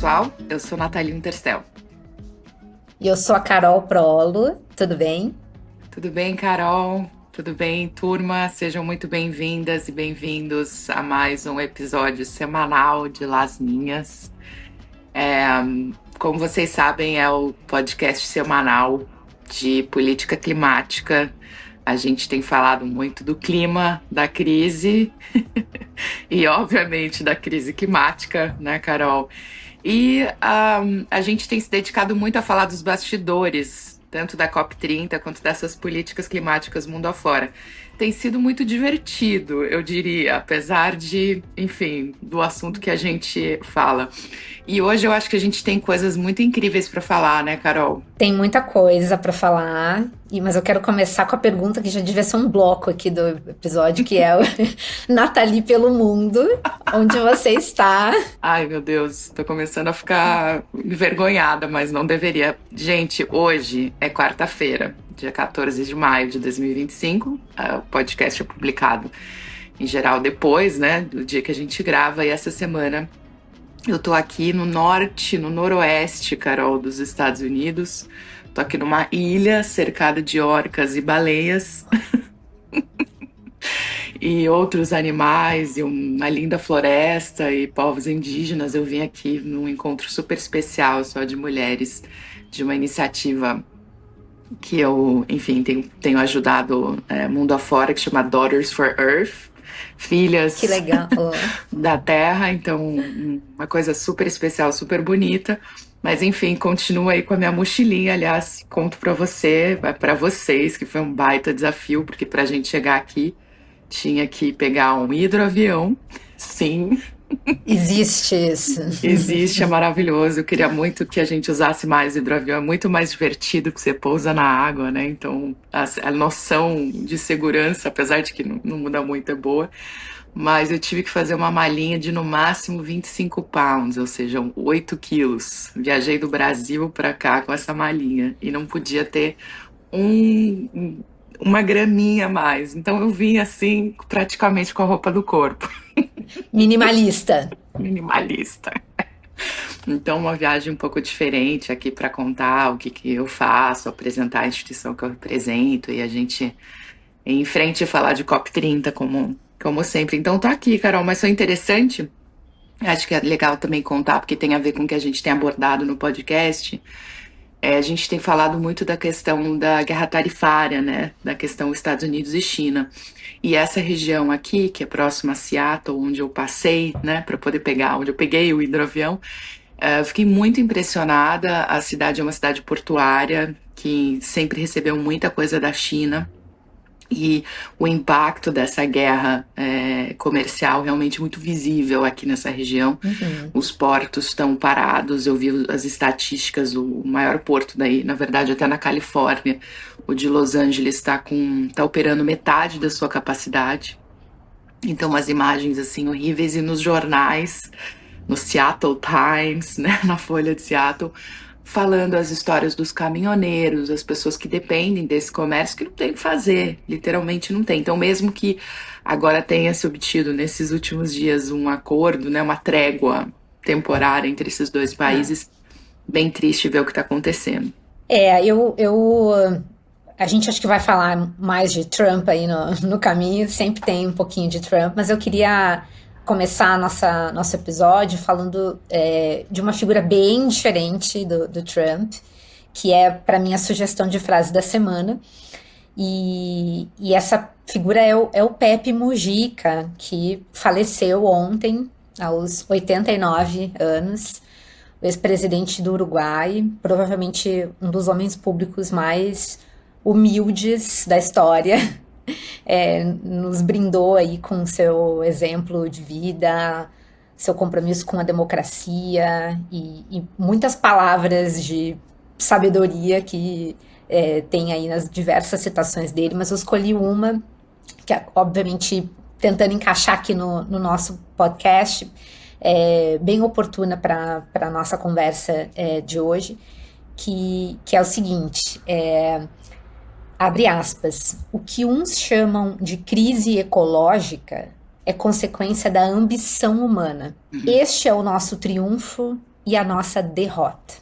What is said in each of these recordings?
pessoal, eu sou Nathalie Unterstel. E eu sou a Carol Prolo, tudo bem? Tudo bem, Carol? Tudo bem, turma? Sejam muito bem-vindas e bem-vindos a mais um episódio semanal de Las Minhas. Como vocês sabem, é o podcast semanal de política climática. A gente tem falado muito do clima, da crise e, obviamente, da crise climática, né, Carol? E a gente tem se dedicado muito a falar dos bastidores, tanto da COP30 quanto dessas políticas climáticas mundo afora. Tem sido muito divertido, eu diria, apesar de, enfim, do assunto que a gente fala. E hoje eu acho que a gente tem coisas muito incríveis para falar, né, Carol? Tem muita coisa para falar, mas eu quero começar com a pergunta que já devia ser um bloco aqui do episódio, que é o Nathalie pelo mundo, onde você está? Ai, meu Deus, tô começando a ficar envergonhada, mas não deveria. Gente, hoje é quarta-feira, dia 14 de maio de 2025. O podcast é publicado, em geral, depois, né, do dia que a gente grava. E essa semana eu tô aqui no norte, no noroeste, Carol, dos Estados Unidos. Tô aqui numa ilha cercada de orcas e baleias. E outros animais, e uma linda floresta e povos indígenas. Eu vim aqui num encontro super especial só de mulheres, de uma iniciativa que eu, enfim, tenho ajudado mundo afora, que chama Daughters for Earth, filhas Que legal. da Terra. Então, uma coisa super especial, super bonita. Mas, enfim, continuo aí com a minha mochilinha. Aliás, conto pra você, para vocês, que foi um baita desafio, porque pra gente chegar aqui, tinha que pegar um hidroavião. Sim, Existe isso. existe, é maravilhoso. Eu queria muito que a gente usasse mais hidroavião. É muito mais divertido que você pousa na água, né? Então, a noção de segurança, apesar de que não muda muito, é boa. Mas eu tive que fazer uma malinha de no máximo 25 pounds, ou seja, 8 quilos. Viajei do Brasil para cá com essa malinha e não podia ter uma graminha a mais. Então eu vim assim, praticamente com a roupa do corpo. Minimalista. Minimalista. Então, uma viagem um pouco diferente aqui para contar o que eu faço, apresentar a instituição que eu represento e a gente ir em frente e falar de COP30 como sempre. Então, tô aqui, Carol, mas foi interessante. Acho que é legal também contar, porque tem a ver com o que a gente tem abordado no podcast. A gente tem falado muito da questão da guerra tarifária, né? Da questão Estados Unidos e China. E essa região aqui, que é próxima a Seattle, onde eu passei, né, para poder pegar, onde eu peguei o hidroavião, eu fiquei muito impressionada. A cidade é uma cidade portuária que sempre recebeu muita coisa da China. E o impacto dessa guerra comercial realmente muito visível aqui nessa região. Os portos estão parados, eu vi as estatísticas, o maior porto daí, na verdade até na Califórnia, o de Los Angeles está operando metade da sua capacidade. Então umas imagens assim horríveis, e nos jornais, no Seattle Times, né, na Folha de Seattle, falando as histórias dos caminhoneiros, as pessoas que dependem desse comércio, que não tem o que fazer, literalmente não tem. Então, mesmo que agora tenha se obtido nesses últimos dias um acordo, né, uma trégua temporária entre esses dois países, bem triste ver o que está acontecendo. A gente acho que vai falar mais de Trump aí no caminho, sempre tem um pouquinho de Trump, mas eu queria começar nosso episódio falando de uma figura bem diferente do Trump, que é, para mim, a sugestão de frase da semana. E essa figura é o Pepe Mujica, que faleceu ontem, aos 89 anos, o ex-presidente do Uruguai, provavelmente um dos homens públicos mais humildes da história. Nos brindou aí com seu exemplo de vida, seu compromisso com a democracia e muitas palavras de sabedoria que tem aí nas diversas citações dele, mas eu escolhi uma que, obviamente, tentando encaixar aqui no nosso podcast, bem oportuna para a nossa conversa de hoje, que é o seguinte: abre aspas, o que uns chamam de crise ecológica é consequência da ambição humana. Este é o nosso triunfo e a nossa derrota.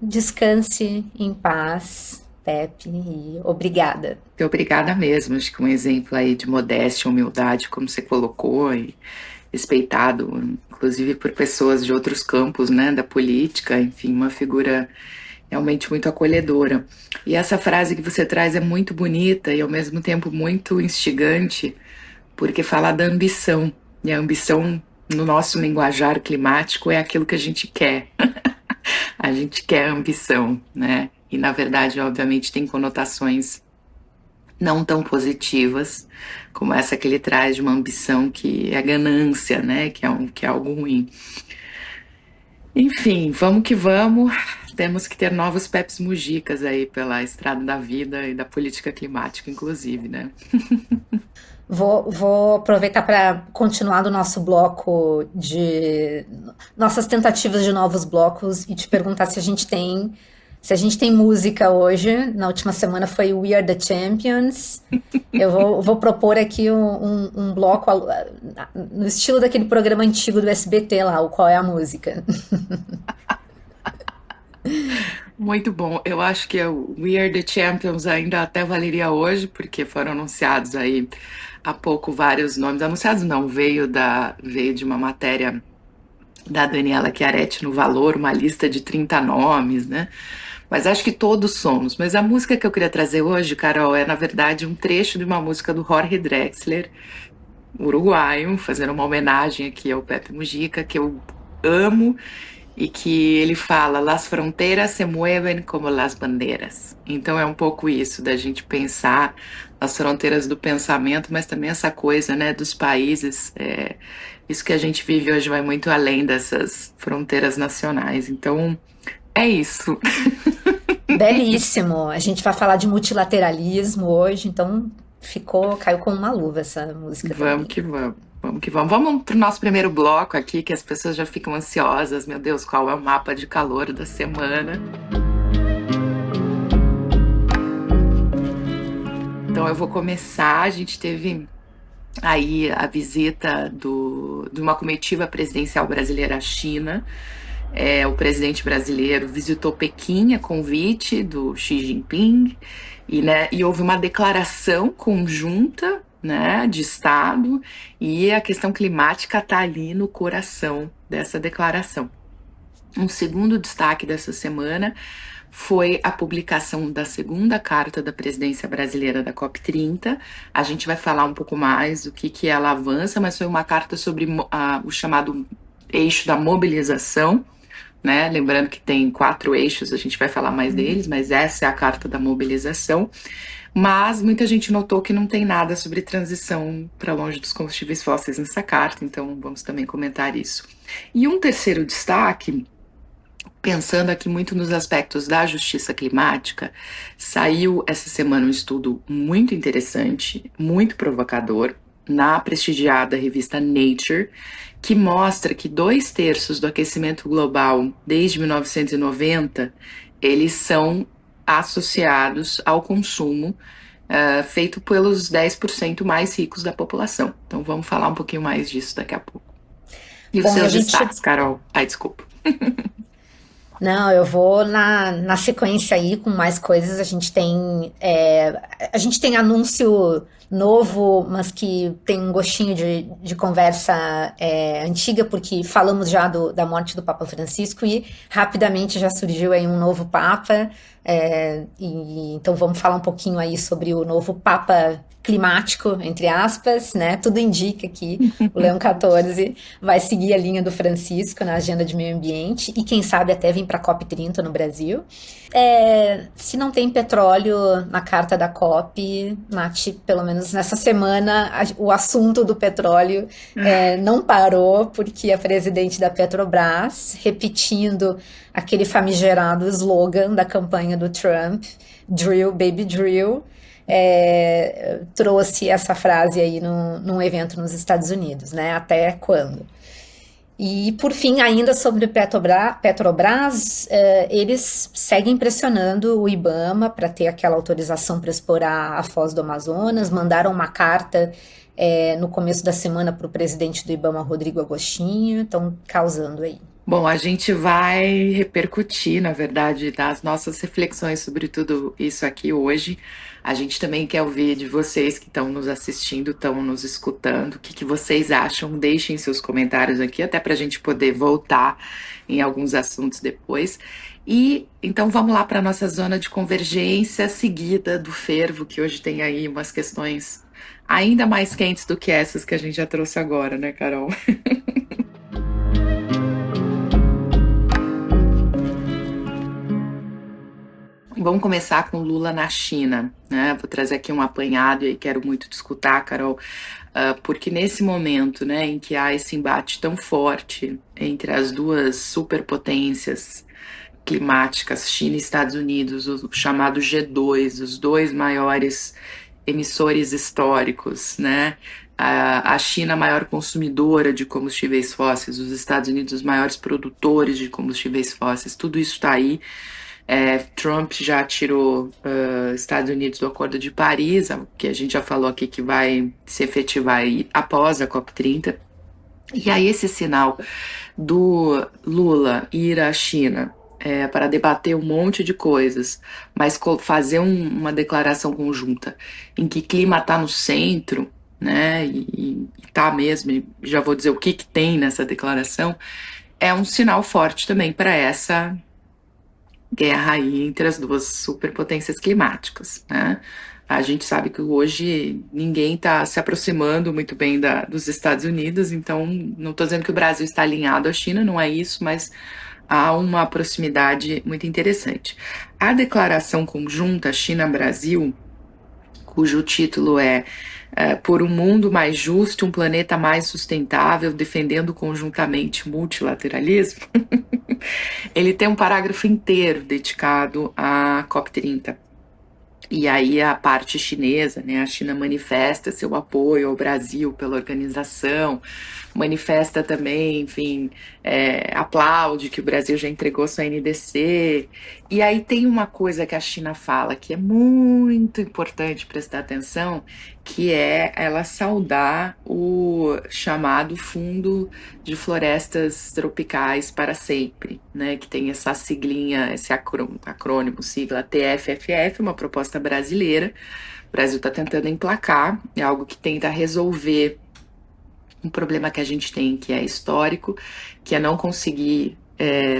Descanse em paz, Pepe, e obrigada. Obrigada mesmo. Acho que um exemplo aí de modéstia, humildade, como você colocou, e respeitado, inclusive por pessoas de outros campos, né, da política, enfim, uma figura realmente muito acolhedora. E essa frase que você traz é muito bonita e ao mesmo tempo muito instigante, porque fala da ambição. E a ambição, no nosso linguajar climático, é aquilo que a gente quer. A gente quer ambição, né? E na verdade, obviamente, tem conotações não tão positivas, como essa que ele traz de uma ambição que é ganância, né? Que é algo ruim. Enfim, vamos que vamos. Temos que ter novos Pepes Mugicas aí pela estrada da vida e da política climática, inclusive, né? Vou aproveitar para continuar do nosso bloco de nossas tentativas de novos blocos e te perguntar se a gente tem música hoje. Na última semana foi We Are the Champions. Eu vou propor aqui um bloco no estilo daquele programa antigo do SBT lá, o Qual é a Música? Muito bom. Eu acho que o We Are the Champions ainda até valeria hoje, porque foram anunciados aí há pouco vários nomes. Anunciados não, veio de uma matéria da Daniela Chiaretti no Valor, uma lista de 30 nomes, né? Mas acho que todos somos. Mas a música que eu queria trazer hoje, Carol, é na verdade um trecho de uma música do Jorge Drexler, uruguaio, fazendo uma homenagem aqui ao Pepe Mujica, que eu amo e que ele fala: Las fronteras se mueven como las bandeiras. Então é um pouco isso, da gente pensar as fronteiras do pensamento, mas também essa coisa, né, dos países. Isso que a gente vive hoje vai muito além dessas fronteiras nacionais. Então é isso. Belíssimo. A gente vai falar de multilateralismo hoje, então caiu como uma luva essa música Vamos também. que vamos. Vamos que vamos. Vamos para o nosso primeiro bloco aqui, que as pessoas já ficam ansiosas. Meu Deus, qual é o mapa de calor da semana? Então eu vou começar. A gente teve aí a visita de uma comitiva presidencial brasileira à China. O presidente brasileiro visitou Pequim a convite do Xi Jinping e houve uma declaração conjunta, né, de Estado, e a questão climática está ali no coração dessa declaração. Um segundo destaque dessa semana foi a publicação da segunda carta da presidência brasileira da COP30. A gente vai falar um pouco mais do que ela avança, mas foi uma carta sobre o chamado eixo da mobilização, né? Lembrando que tem 4 eixos, a gente vai falar mais deles, mas essa é a carta da mobilização. Mas muita gente notou que não tem nada sobre transição para longe dos combustíveis fósseis nessa carta, então vamos também comentar isso. E um terceiro destaque, pensando aqui muito nos aspectos da justiça climática, saiu essa semana um estudo muito interessante, muito provocador, na prestigiada revista Nature, que mostra que 2/3 do aquecimento global desde 1990, eles são associados ao consumo feito pelos 10% mais ricos da população. Então vamos falar um pouquinho mais disso daqui a pouco. E os Bom, seus destaques, Carol? Ai, desculpa. Não, eu vou na sequência aí com mais coisas. A gente tem anúncio novo, mas que tem um gostinho de conversa antiga, porque falamos já da morte do Papa Francisco e rapidamente já surgiu aí um novo Papa. Então vamos falar um pouquinho aí sobre o novo Papa climático, entre aspas, né? Tudo indica que o Leão XIV vai seguir a linha do Francisco na agenda de meio ambiente e quem sabe até vir para a COP30 no Brasil. Se não tem petróleo na carta da COP, Nath, pelo menos nessa semana, o assunto do petróleo não parou, porque a presidente da Petrobras, repetindo aquele famigerado slogan da campanha do Trump, Drill, Baby Drill, trouxe essa frase aí num evento nos Estados Unidos, né? Até quando? E, por fim, ainda sobre Petrobras, eles seguem pressionando o IBAMA para ter aquela autorização para explorar a foz do Amazonas, mandaram uma carta no começo da semana para o presidente do IBAMA, Rodrigo Agostinho, estão causando aí. Bom, a gente vai repercutir, na verdade, das nossas reflexões sobre tudo isso aqui hoje. A gente também quer ouvir de vocês que estão nos assistindo, estão nos escutando, o que que vocês acham. Deixem seus comentários aqui, até para a gente poder voltar em alguns assuntos depois. E então vamos lá para a nossa zona de convergência seguida do fervo, que hoje tem aí umas questões ainda mais quentes do que essas que a gente já trouxe agora, né, Carol? Vamos começar com Lula na China, né? Vou trazer aqui um apanhado e quero muito te escutar, Carol, porque nesse momento, né, em que há esse embate tão forte entre as duas superpotências climáticas, China e Estados Unidos, o chamado G2, os dois maiores emissores históricos, né? A China, a maior consumidora de combustíveis fósseis, os Estados Unidos, os maiores produtores de combustíveis fósseis, tudo isso está aí. Trump já tirou Estados Unidos do Acordo de Paris, que a gente já falou aqui que vai se efetivar aí após a COP30. E aí esse sinal do Lula ir à China para debater um monte de coisas, mas fazer uma declaração conjunta em que clima está no centro, né? E tá mesmo, e já vou dizer o que tem nessa declaração, é um sinal forte também para essa guerra aí entre as duas superpotências climáticas, né? A gente sabe que hoje ninguém está se aproximando muito bem dos Estados Unidos, então não estou dizendo que o Brasil está alinhado à China, não é isso, mas há uma proximidade muito interessante. A declaração conjunta China-Brasil, cujo título é Por um mundo mais justo, um planeta mais sustentável, defendendo conjuntamente o multilateralismo, ele tem um parágrafo inteiro dedicado à COP30. E aí a parte chinesa, né, a China manifesta seu apoio ao Brasil pela organização, manifesta também, enfim, aplaude que o Brasil já entregou sua NDC. E aí tem uma coisa que a China fala que é muito importante prestar atenção, que é ela saudar o chamado Fundo de Florestas Tropicais para Sempre, né, que tem essa siglinha, esse acrônimo, sigla TFFF, uma proposta brasileira. O Brasil está tentando emplacar, é algo que tenta resolver um problema que a gente tem, que é histórico, que é não conseguir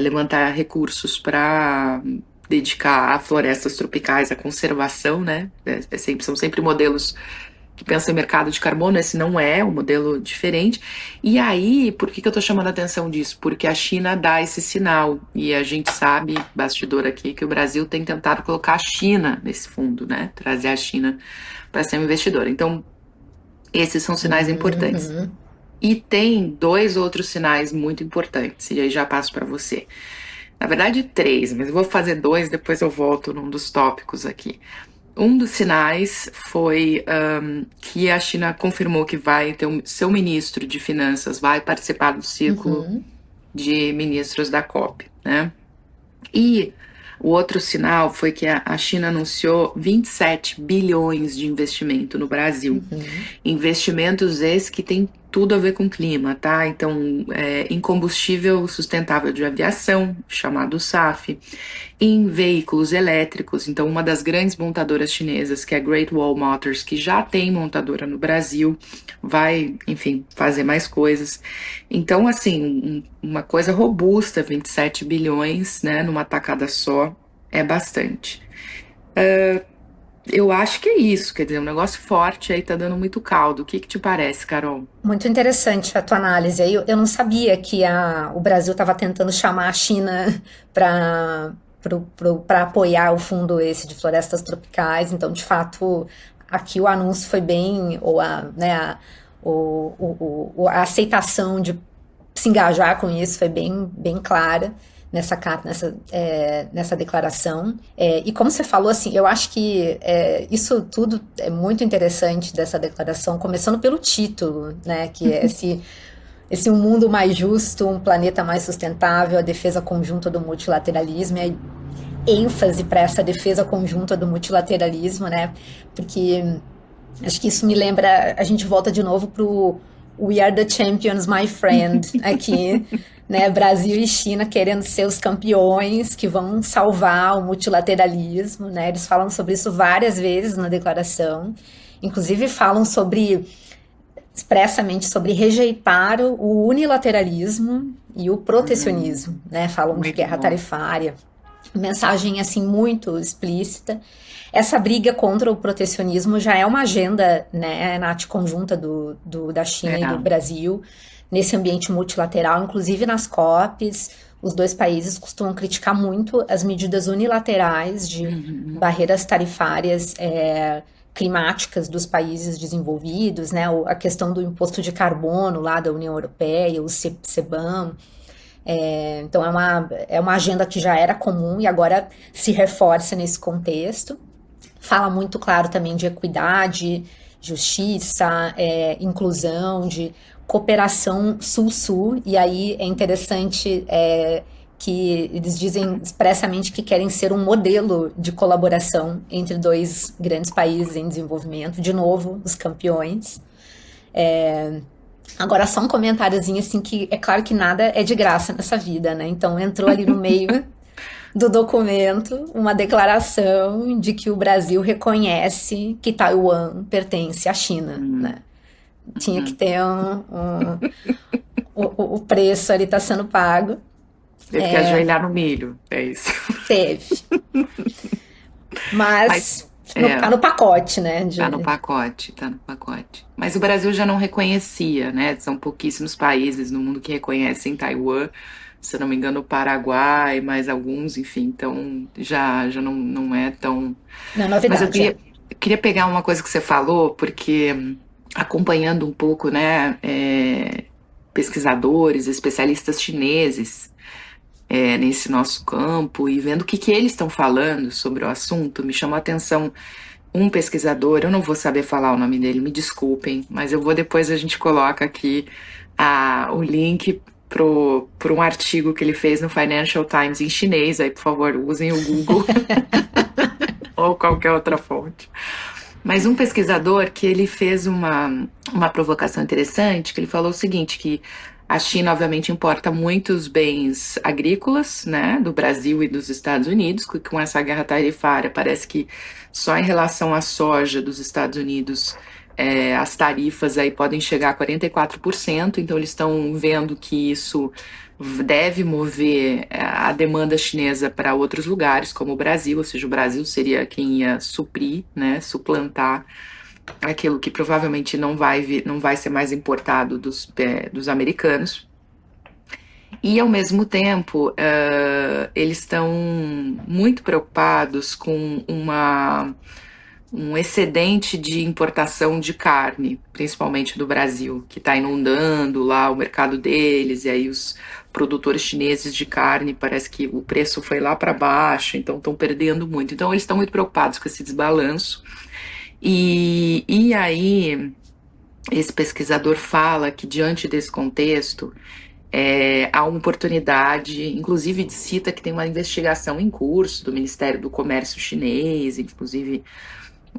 levantar recursos para dedicar a florestas tropicais, a conservação, né? São sempre modelos que pensam em mercado de carbono, esse não é um modelo diferente. E aí, por que eu estou chamando a atenção disso? Porque a China dá esse sinal, e a gente sabe, bastidor aqui, que o Brasil tem tentado colocar a China nesse fundo, né? Trazer a China para ser um investidor. Então, esses são sinais importantes. E tem dois outros sinais muito importantes, e aí já passo para você. Na verdade, três, mas eu vou fazer dois, depois eu volto num dos tópicos aqui. Um dos sinais foi que a China confirmou que vai ter seu ministro de finanças vai participar do ciclo de ministros da COP, né? E o outro sinal foi que a China anunciou 27 bilhões de investimento no Brasil. Investimentos esses que têm tudo a ver com clima, tá? Então, em combustível sustentável de aviação, chamado SAF, em veículos elétricos. Então, uma das grandes montadoras chinesas, que é a Great Wall Motors, que já tem montadora no Brasil, vai, enfim, fazer mais coisas. Então, assim, uma coisa robusta, 27 bilhões, né, numa tacada só, é bastante. Eu acho que é isso, quer dizer, um negócio forte aí tá dando muito caldo. O que te parece, Carol? Muito interessante a tua análise. Eu não sabia que o Brasil estava tentando chamar a China para apoiar o fundo esse de florestas tropicais. Então, de fato, aqui o anúncio foi bem, ou a aceitação de se engajar com isso foi bem clara nessa carta, nessa declaração. E como você falou, assim, eu acho que isso tudo é muito interessante dessa declaração, começando pelo título, né, que é esse um mundo mais justo, um planeta mais sustentável, a defesa conjunta do multilateralismo, e ênfase para essa defesa conjunta do multilateralismo, né, porque acho que isso me lembra, a gente volta de novo We are the champions, my friend, aqui, né? Brasil e China querendo ser os campeões que vão salvar o multilateralismo, né? Eles falam sobre isso várias vezes na declaração. Inclusive falam expressamente sobre rejeitar o unilateralismo e o protecionismo, né? Falam de Muito guerra bom. tarifária. Mensagem assim muito explícita. Essa briga contra o protecionismo já é uma agenda, né, Nath, conjunta da China e do É. Brasil, nesse ambiente multilateral, inclusive nas COPs. Os dois países costumam criticar muito as medidas unilaterais de Uhum. barreiras tarifárias climáticas dos países desenvolvidos, né, a questão do imposto de carbono lá da União Europeia, o CBAM. Então é uma agenda que já era comum e agora se reforça nesse contexto. Fala muito, claro, também de equidade, justiça, inclusão, de cooperação sul-sul. E aí é interessante que eles dizem expressamente que querem ser um modelo de colaboração entre dois grandes países em desenvolvimento. De novo, os campeões. Agora, só um comentáriozinho, assim, que é claro que nada é de graça nessa vida, né? Então, entrou ali no meio do documento uma declaração de que o Brasil reconhece que Taiwan pertence à China, né? Uhum. Tinha que Uhum. ter o preço ali está sendo pago. Teve que ajoelhar no milho, é isso. Teve. Mas Mas tá é, no pacote, né? tá no pacote, tá no pacote. Mas o Brasil já não reconhecia, né? São pouquíssimos países no mundo que reconhecem Taiwan. Se eu não me engano, o Paraguai, mais alguns, enfim, então já não é tão. Não é Mas eu novidade, é. queria pegar uma coisa que você falou, porque acompanhando um pouco, né, pesquisadores, especialistas chineses nesse nosso campo e vendo o que eles estão falando sobre o assunto, me chamou a atenção um pesquisador, eu não vou saber falar o nome dele, me desculpem, mas eu vou depois a gente coloca aqui o link para um artigo que ele fez no Financial Times em chinês, aí por favor usem o Google ou qualquer outra fonte. Mas um pesquisador que ele fez uma provocação interessante, que ele falou o seguinte, que a China, obviamente, importa muitos bens agrícolas, né, do Brasil e dos Estados Unidos, que com essa guerra tarifária parece que só em relação à soja dos Estados Unidos as tarifas aí podem chegar a 44%, então eles estão vendo que isso deve mover a demanda chinesa para outros lugares, como o Brasil, ou seja, o Brasil seria quem ia suprir, né, suplantar aquilo que provavelmente não vai ser mais importado dos americanos. E, ao mesmo tempo, eles estão muito preocupados com um excedente de importação de carne, principalmente do Brasil, que está inundando lá o mercado deles, e aí os produtores chineses de carne, parece que o preço foi lá para baixo, então estão perdendo muito. Então, eles estão muito preocupados com esse desbalanço. E aí, esse pesquisador fala que, diante desse contexto, há uma oportunidade, inclusive cita que tem uma investigação em curso do Ministério do Comércio chinês, inclusive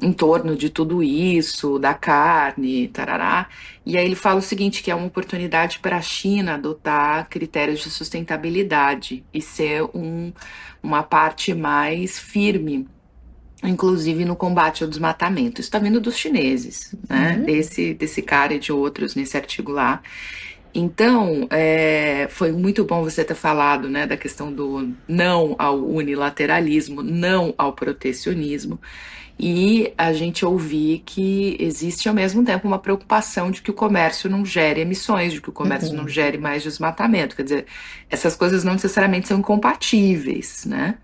em torno de tudo isso, da carne, tarará. E aí ele fala o seguinte, que é uma oportunidade para a China adotar critérios de sustentabilidade e ser uma parte mais firme, inclusive no combate ao desmatamento. Isso está vindo dos chineses, né? Desse cara e de outros nesse artigo lá. Então, foi muito bom você ter falado, né, da questão do não ao unilateralismo, não ao protecionismo, e a gente ouvir que existe ao mesmo tempo uma preocupação de que o comércio não gere emissões, de que o comércio não gere mais desmatamento. Quer dizer, essas coisas não necessariamente são incompatíveis, né?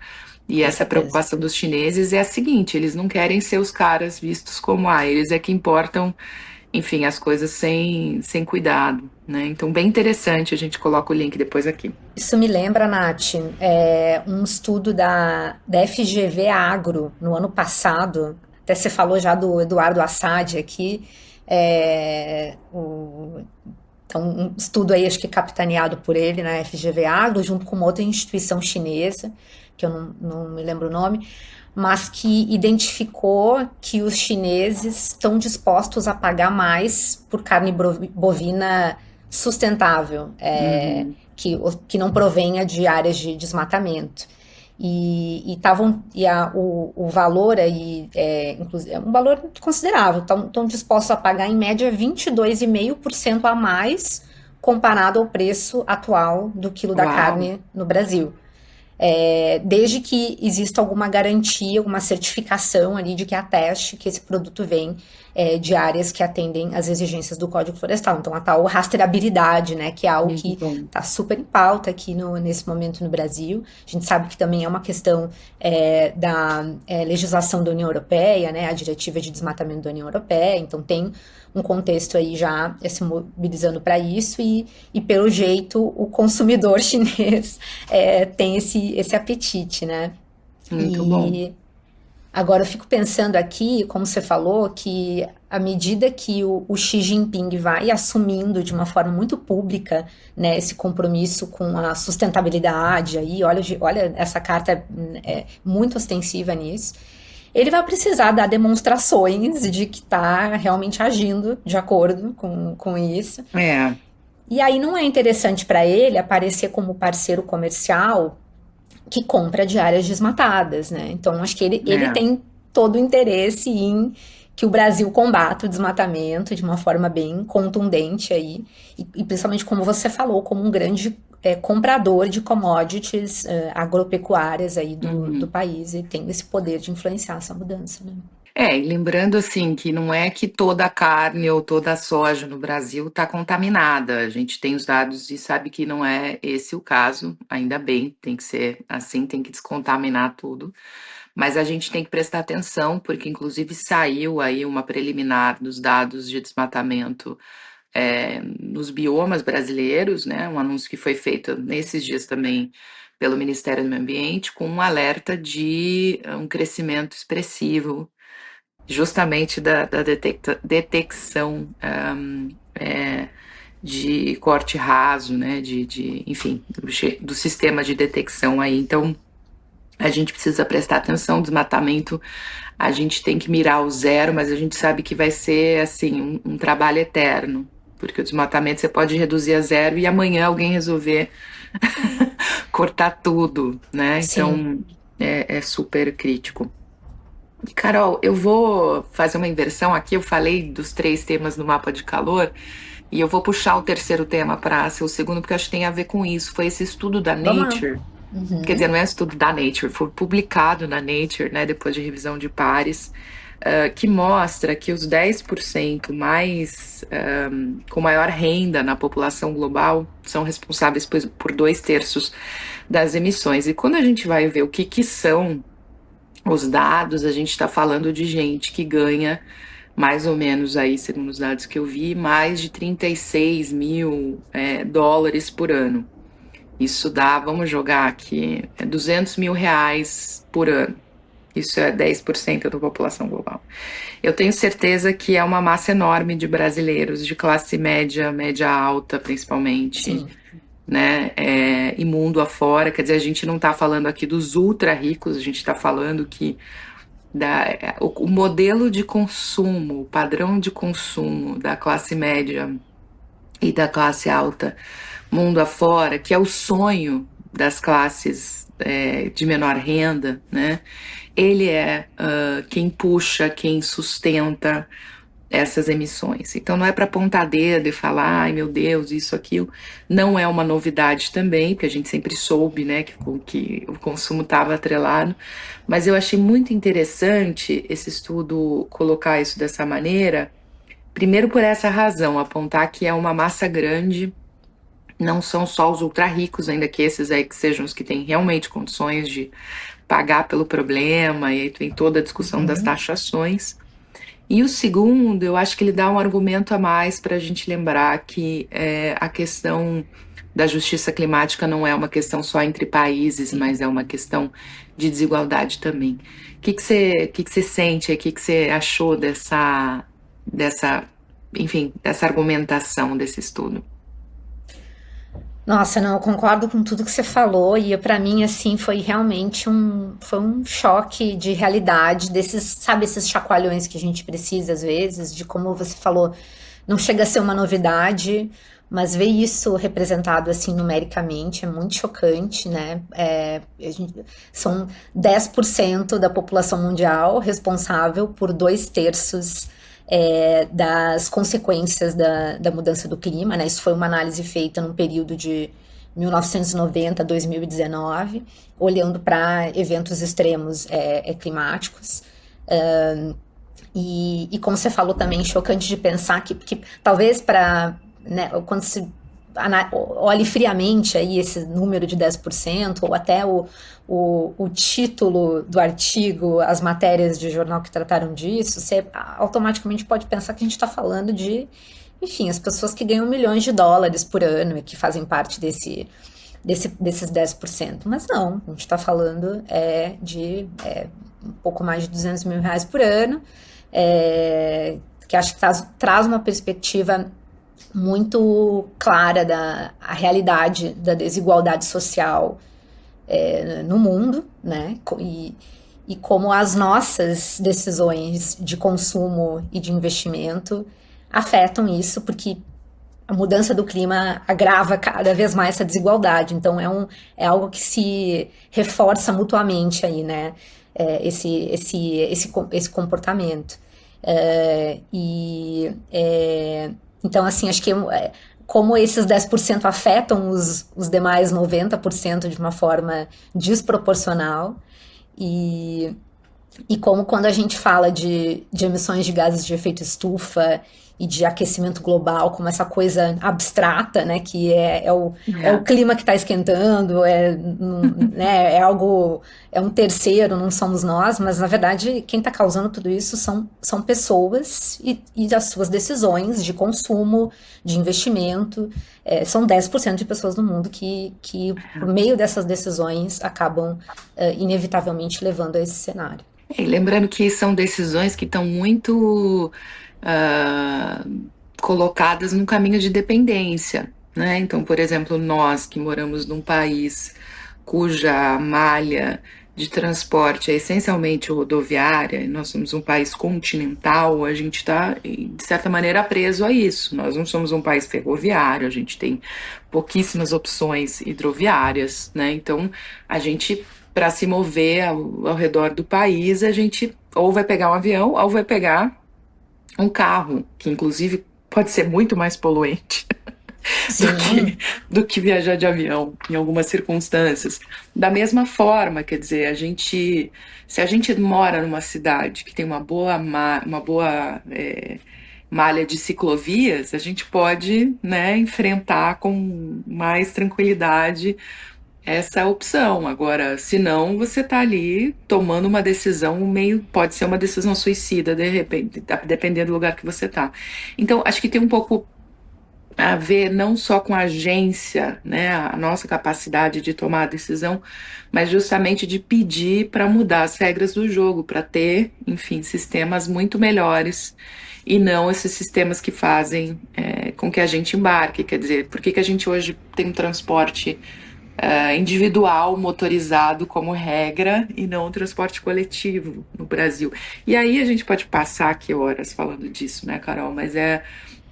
E Com essa certeza. preocupação dos chineses é a seguinte: eles não querem ser os caras vistos como, eles é que importam, enfim, as coisas sem cuidado, né? Então, bem interessante, a gente coloca o link depois aqui. Isso me lembra, Nath, um estudo da FGV Agro no ano passado. Até você falou já do Eduardo Assad aqui. Então, um estudo aí, acho que capitaneado por ele, na FGV Agro, junto com uma outra instituição chinesa, que eu não me lembro o nome, mas que identificou que os chineses estão dispostos a pagar mais por carne bovina sustentável, Uhum. que não provenha de áreas de desmatamento. O valor aí inclusive, é um valor considerável, estão dispostos a pagar em média 22,5% a mais comparado ao preço atual do quilo da Uau! carne no Brasil. Desde que exista alguma garantia, alguma certificação ali de que ateste que esse produto vem de áreas que atendem às exigências do Código Florestal. Então, a tal rastreabilidade, né, que é algo Muito que bom. está super em pauta aqui nesse momento no Brasil. A gente sabe que também é uma questão da legislação da União Europeia, né, a diretiva de desmatamento da União Europeia. Então, tem um contexto aí já se mobilizando para isso e, pelo jeito, o consumidor chinês tem esse apetite, né? Muito bom. E agora eu fico pensando aqui, como você falou, que à medida que o Xi Jinping vai assumindo de uma forma muito pública, né, esse compromisso com a sustentabilidade, aí, olha essa carta é muito ostensiva nisso, ele vai precisar dar demonstrações de que está realmente agindo de acordo com isso. É, E aí não é interessante para ele aparecer como parceiro comercial que compra de áreas desmatadas, né? Então, acho que ele é. tem todo o interesse em que o Brasil combata o desmatamento de uma forma bem contundente aí, e principalmente, como você falou, como um grande comprador de commodities agropecuárias aí do Uhum. país, e tem esse poder de influenciar essa mudança, né? E lembrando assim que não é que toda a carne ou toda a soja no Brasil está contaminada. A gente tem os dados e sabe que não é esse o caso. Ainda bem, tem que ser assim, tem que descontaminar tudo. Mas a gente tem que prestar atenção, porque inclusive saiu aí uma preliminar dos dados de desmatamento nos biomas brasileiros, né? Um anúncio que foi feito nesses dias também pelo Ministério do Meio Ambiente, com um alerta de um crescimento expressivo justamente da detecção de corte raso, né, enfim, do sistema de detecção aí. Então, a gente precisa prestar atenção, desmatamento, a gente tem que mirar o zero, mas a gente sabe que vai ser, assim, um trabalho eterno, porque o desmatamento você pode reduzir a zero e amanhã alguém resolver cortar tudo, né, Sim. então é super crítico. Carol, eu vou fazer uma inversão aqui. Eu falei dos três temas no mapa de calor e eu vou puxar o terceiro tema para ser o segundo, porque eu acho que tem a ver com isso. Foi esse estudo da Vamos lá. Nature, quer Uhum. dizer, não é um estudo da Nature, foi publicado na Nature, né, depois de revisão de pares, que mostra que os 10% mais com maior renda na população global são responsáveis por 2/3 das emissões. E quando a gente vai ver o que são os dados, a gente está falando de gente que ganha mais ou menos aí, segundo os dados que eu vi, mais de 36 mil dólares por ano. Isso dá, vamos jogar aqui, 200 mil reais por ano. Isso é 10% da população global. Eu tenho certeza que é uma massa enorme de brasileiros, de classe média, média alta principalmente, Sim. né, e mundo afora. Quer dizer, a gente não está falando aqui dos ultra ricos, a gente está falando que o modelo de consumo, o padrão de consumo da classe média e da classe alta mundo afora, que é o sonho das classes de menor renda, né? Ele é quem puxa, quem sustenta essas emissões. Então não é para apontar dedo e falar, ai meu Deus, isso, aquilo. Não é uma novidade também, porque a gente sempre soube, né, que o consumo estava atrelado. Mas eu achei muito interessante esse estudo colocar isso dessa maneira. Primeiro por essa razão, apontar que é uma massa grande, não são só os ultra ricos, ainda que esses aí que sejam os que têm realmente condições de pagar pelo problema, e aí tem toda a discussão das Uhum. taxações. E o segundo, eu acho que ele dá um argumento a mais para a gente lembrar que a questão da justiça climática não é uma questão só entre países, Sim. mas é uma questão de desigualdade também. O que que você sente, o que que você achou dessa, enfim, dessa argumentação desse estudo? Nossa, não, eu concordo com tudo que você falou e para mim assim foi realmente foi um choque de realidade desses, sabe, esses chacoalhões que a gente precisa às vezes, de como você falou, não chega a ser uma novidade, mas ver isso representado assim numericamente é muito chocante, né? São 10% da população mundial responsável por dois terços das consequências da mudança do clima, né? Isso foi uma análise feita num período de 1990 a 2019, olhando para eventos extremos climáticos. E como você falou também, chocante de pensar que talvez para, né, quando se olhe friamente aí esse número de 10%, ou até o título do artigo, as matérias de jornal que trataram disso, você automaticamente pode pensar que a gente está falando de, enfim, as pessoas que ganham milhões de dólares por ano e que fazem parte desses 10%. Mas não, a gente está falando de um pouco mais de R$ 200 mil por ano, que acho que traz uma perspectiva muito clara da a realidade da desigualdade social no mundo, né? E como as nossas decisões de consumo e de investimento afetam isso, porque a mudança do clima agrava cada vez mais essa desigualdade. Então é algo que se reforça mutuamente aí, né? Esse comportamento. Então, assim, acho que como esses 10% afetam os demais 90% de uma forma desproporcional, e, e como quando a gente fala de emissões de gases de efeito estufa e de aquecimento global, como essa coisa abstrata, né, que é o É. clima que está esquentando, né, algo, é um terceiro, não somos nós, mas na verdade quem está causando tudo isso são pessoas e as suas decisões de consumo, de investimento. São 10% de pessoas no mundo que, por meio dessas decisões, acabam inevitavelmente levando a esse cenário. E lembrando que são decisões que estão muito ah, colocadas num caminho de dependência, né? Então, por exemplo, nós que moramos num país cuja malha de transporte é essencialmente rodoviária, e nós somos um país continental, a gente está, de certa maneira, preso a isso. Nós não somos um país ferroviário, a gente tem pouquíssimas opções hidroviárias, né? Então, a gente, para se mover ao redor do país, a gente ou vai pegar um avião ou vai pegar um carro, que inclusive pode ser muito mais poluente do que, Sim, do que viajar de avião em algumas circunstâncias. Da mesma forma, quer dizer, se a gente mora numa cidade que tem uma boa malha de ciclovias, a gente pode, né, enfrentar com mais tranquilidade essa opção. Agora, se não, você está ali tomando uma decisão meio, pode ser uma decisão suicida, de repente, dependendo do lugar que você está. Então, acho que tem um pouco a ver não só com a agência, né, a nossa capacidade de tomar a decisão, mas justamente de pedir para mudar as regras do jogo, para ter, enfim, sistemas muito melhores e não esses sistemas que fazem com que a gente embarque. Quer dizer, por que a gente hoje tem um transporte individual, motorizado como regra, e não o transporte coletivo no Brasil? E aí a gente pode passar aqui horas falando disso, né, Carol? Mas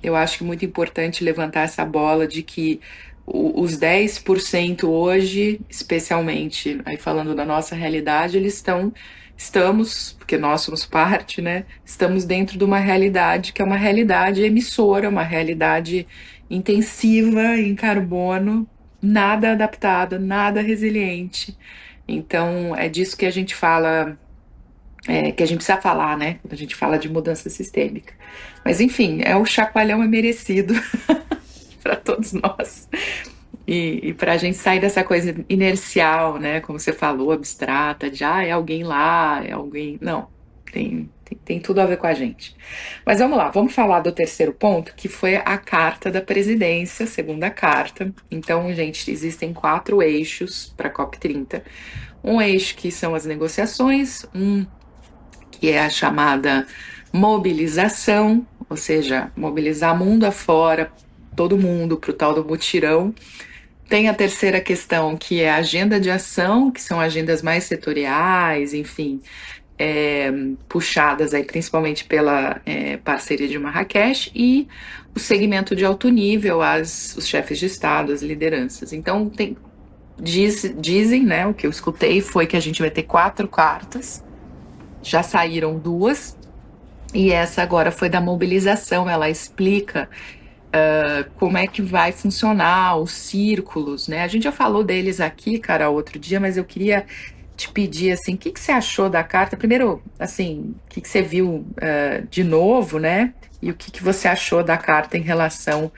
eu acho que é muito importante levantar essa bola de que os 10% hoje, especialmente, aí falando da nossa realidade, estamos, porque nós somos parte, né? Estamos dentro de uma realidade que é uma realidade emissora, uma realidade intensiva em carbono, nada adaptada, nada resiliente. Então, é disso que a gente fala, que a gente precisa falar, né? Quando a gente fala de mudança sistêmica. Mas, enfim, o chacoalhão é merecido para todos nós. E para a gente sair dessa coisa inercial, né? Como você falou, abstrata, de é alguém lá, é alguém. Não, tem tudo a ver com a gente. Mas vamos lá, vamos falar do terceiro ponto, que foi a carta da presidência, segunda carta. Então, gente, existem 4 eixos para a COP30. Um eixo que são as negociações, um que é a chamada mobilização, ou seja, mobilizar mundo afora, todo mundo para o tal do mutirão, Tem a terceira questão, que é a agenda de ação, que são agendas mais setoriais, enfim, é, puxadas aí principalmente pela parceria de Marrakech, e o segmento de alto nível, os chefes de Estado, as lideranças. Então, dizem, né, o que eu escutei foi que a gente vai ter 4 cartas, já saíram 2, e essa agora foi da mobilização. Ela explica como é que vai funcionar os círculos, né? A gente já falou deles aqui, cara, outro dia, mas eu queria te pedir, assim, o que que você achou da carta? Primeiro, assim, o que que você viu de novo, né? E o que que você achou da carta em relação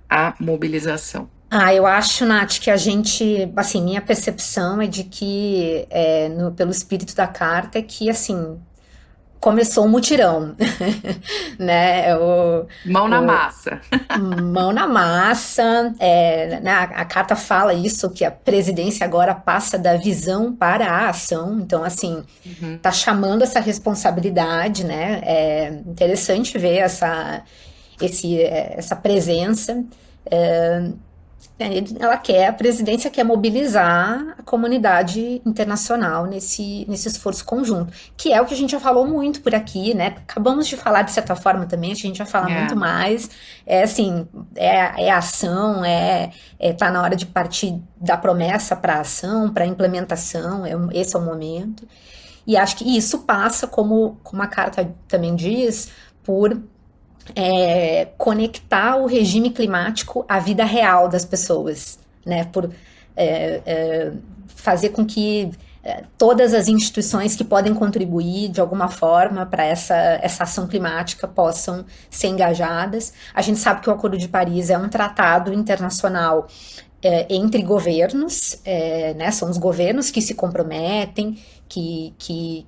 à mobilização? Eu acho, Nath, que a gente, assim, minha percepção é de que, pelo espírito da carta, é que, assim, começou um mutirão, né? Mão na O, massa. Mão na massa, né, a carta fala isso, que a presidência agora passa da visão para a ação, então, assim, Uhum. tá chamando essa responsabilidade, né? É interessante ver essa presença. Ela quer, a presidência quer mobilizar a comunidade internacional nesse esforço conjunto, que é o que a gente já falou muito por aqui, né? Acabamos de falar de certa forma também, a gente vai falar muito É, mais. É assim, é ação, tá na hora de partir da promessa para a ação, para a implementação, esse é o momento. E acho que isso passa, como a carta também diz, por conectar o regime climático à vida real das pessoas, né? Por fazer com que todas as instituições que podem contribuir de alguma forma para essa ação climática possam ser engajadas. A gente sabe que o Acordo de Paris é um tratado internacional entre governos, né? São os governos que se comprometem, que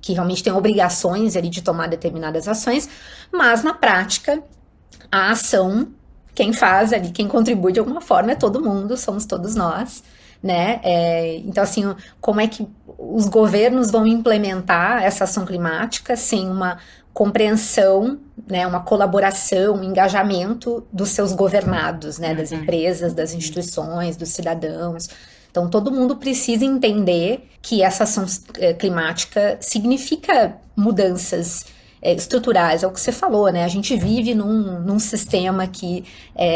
realmente têm obrigações ali de tomar determinadas ações, mas na prática a ação, quem faz ali, quem contribui de alguma forma é todo mundo, somos todos nós, né? Então, assim, como é que os governos vão implementar essa ação climática sem uma compreensão, né, uma colaboração, um engajamento dos seus governados, né, das uhum, empresas, das instituições, dos cidadãos. Então, todo mundo precisa entender que essa ação climática significa mudanças estruturais, é o que você falou, né? A gente vive num sistema que,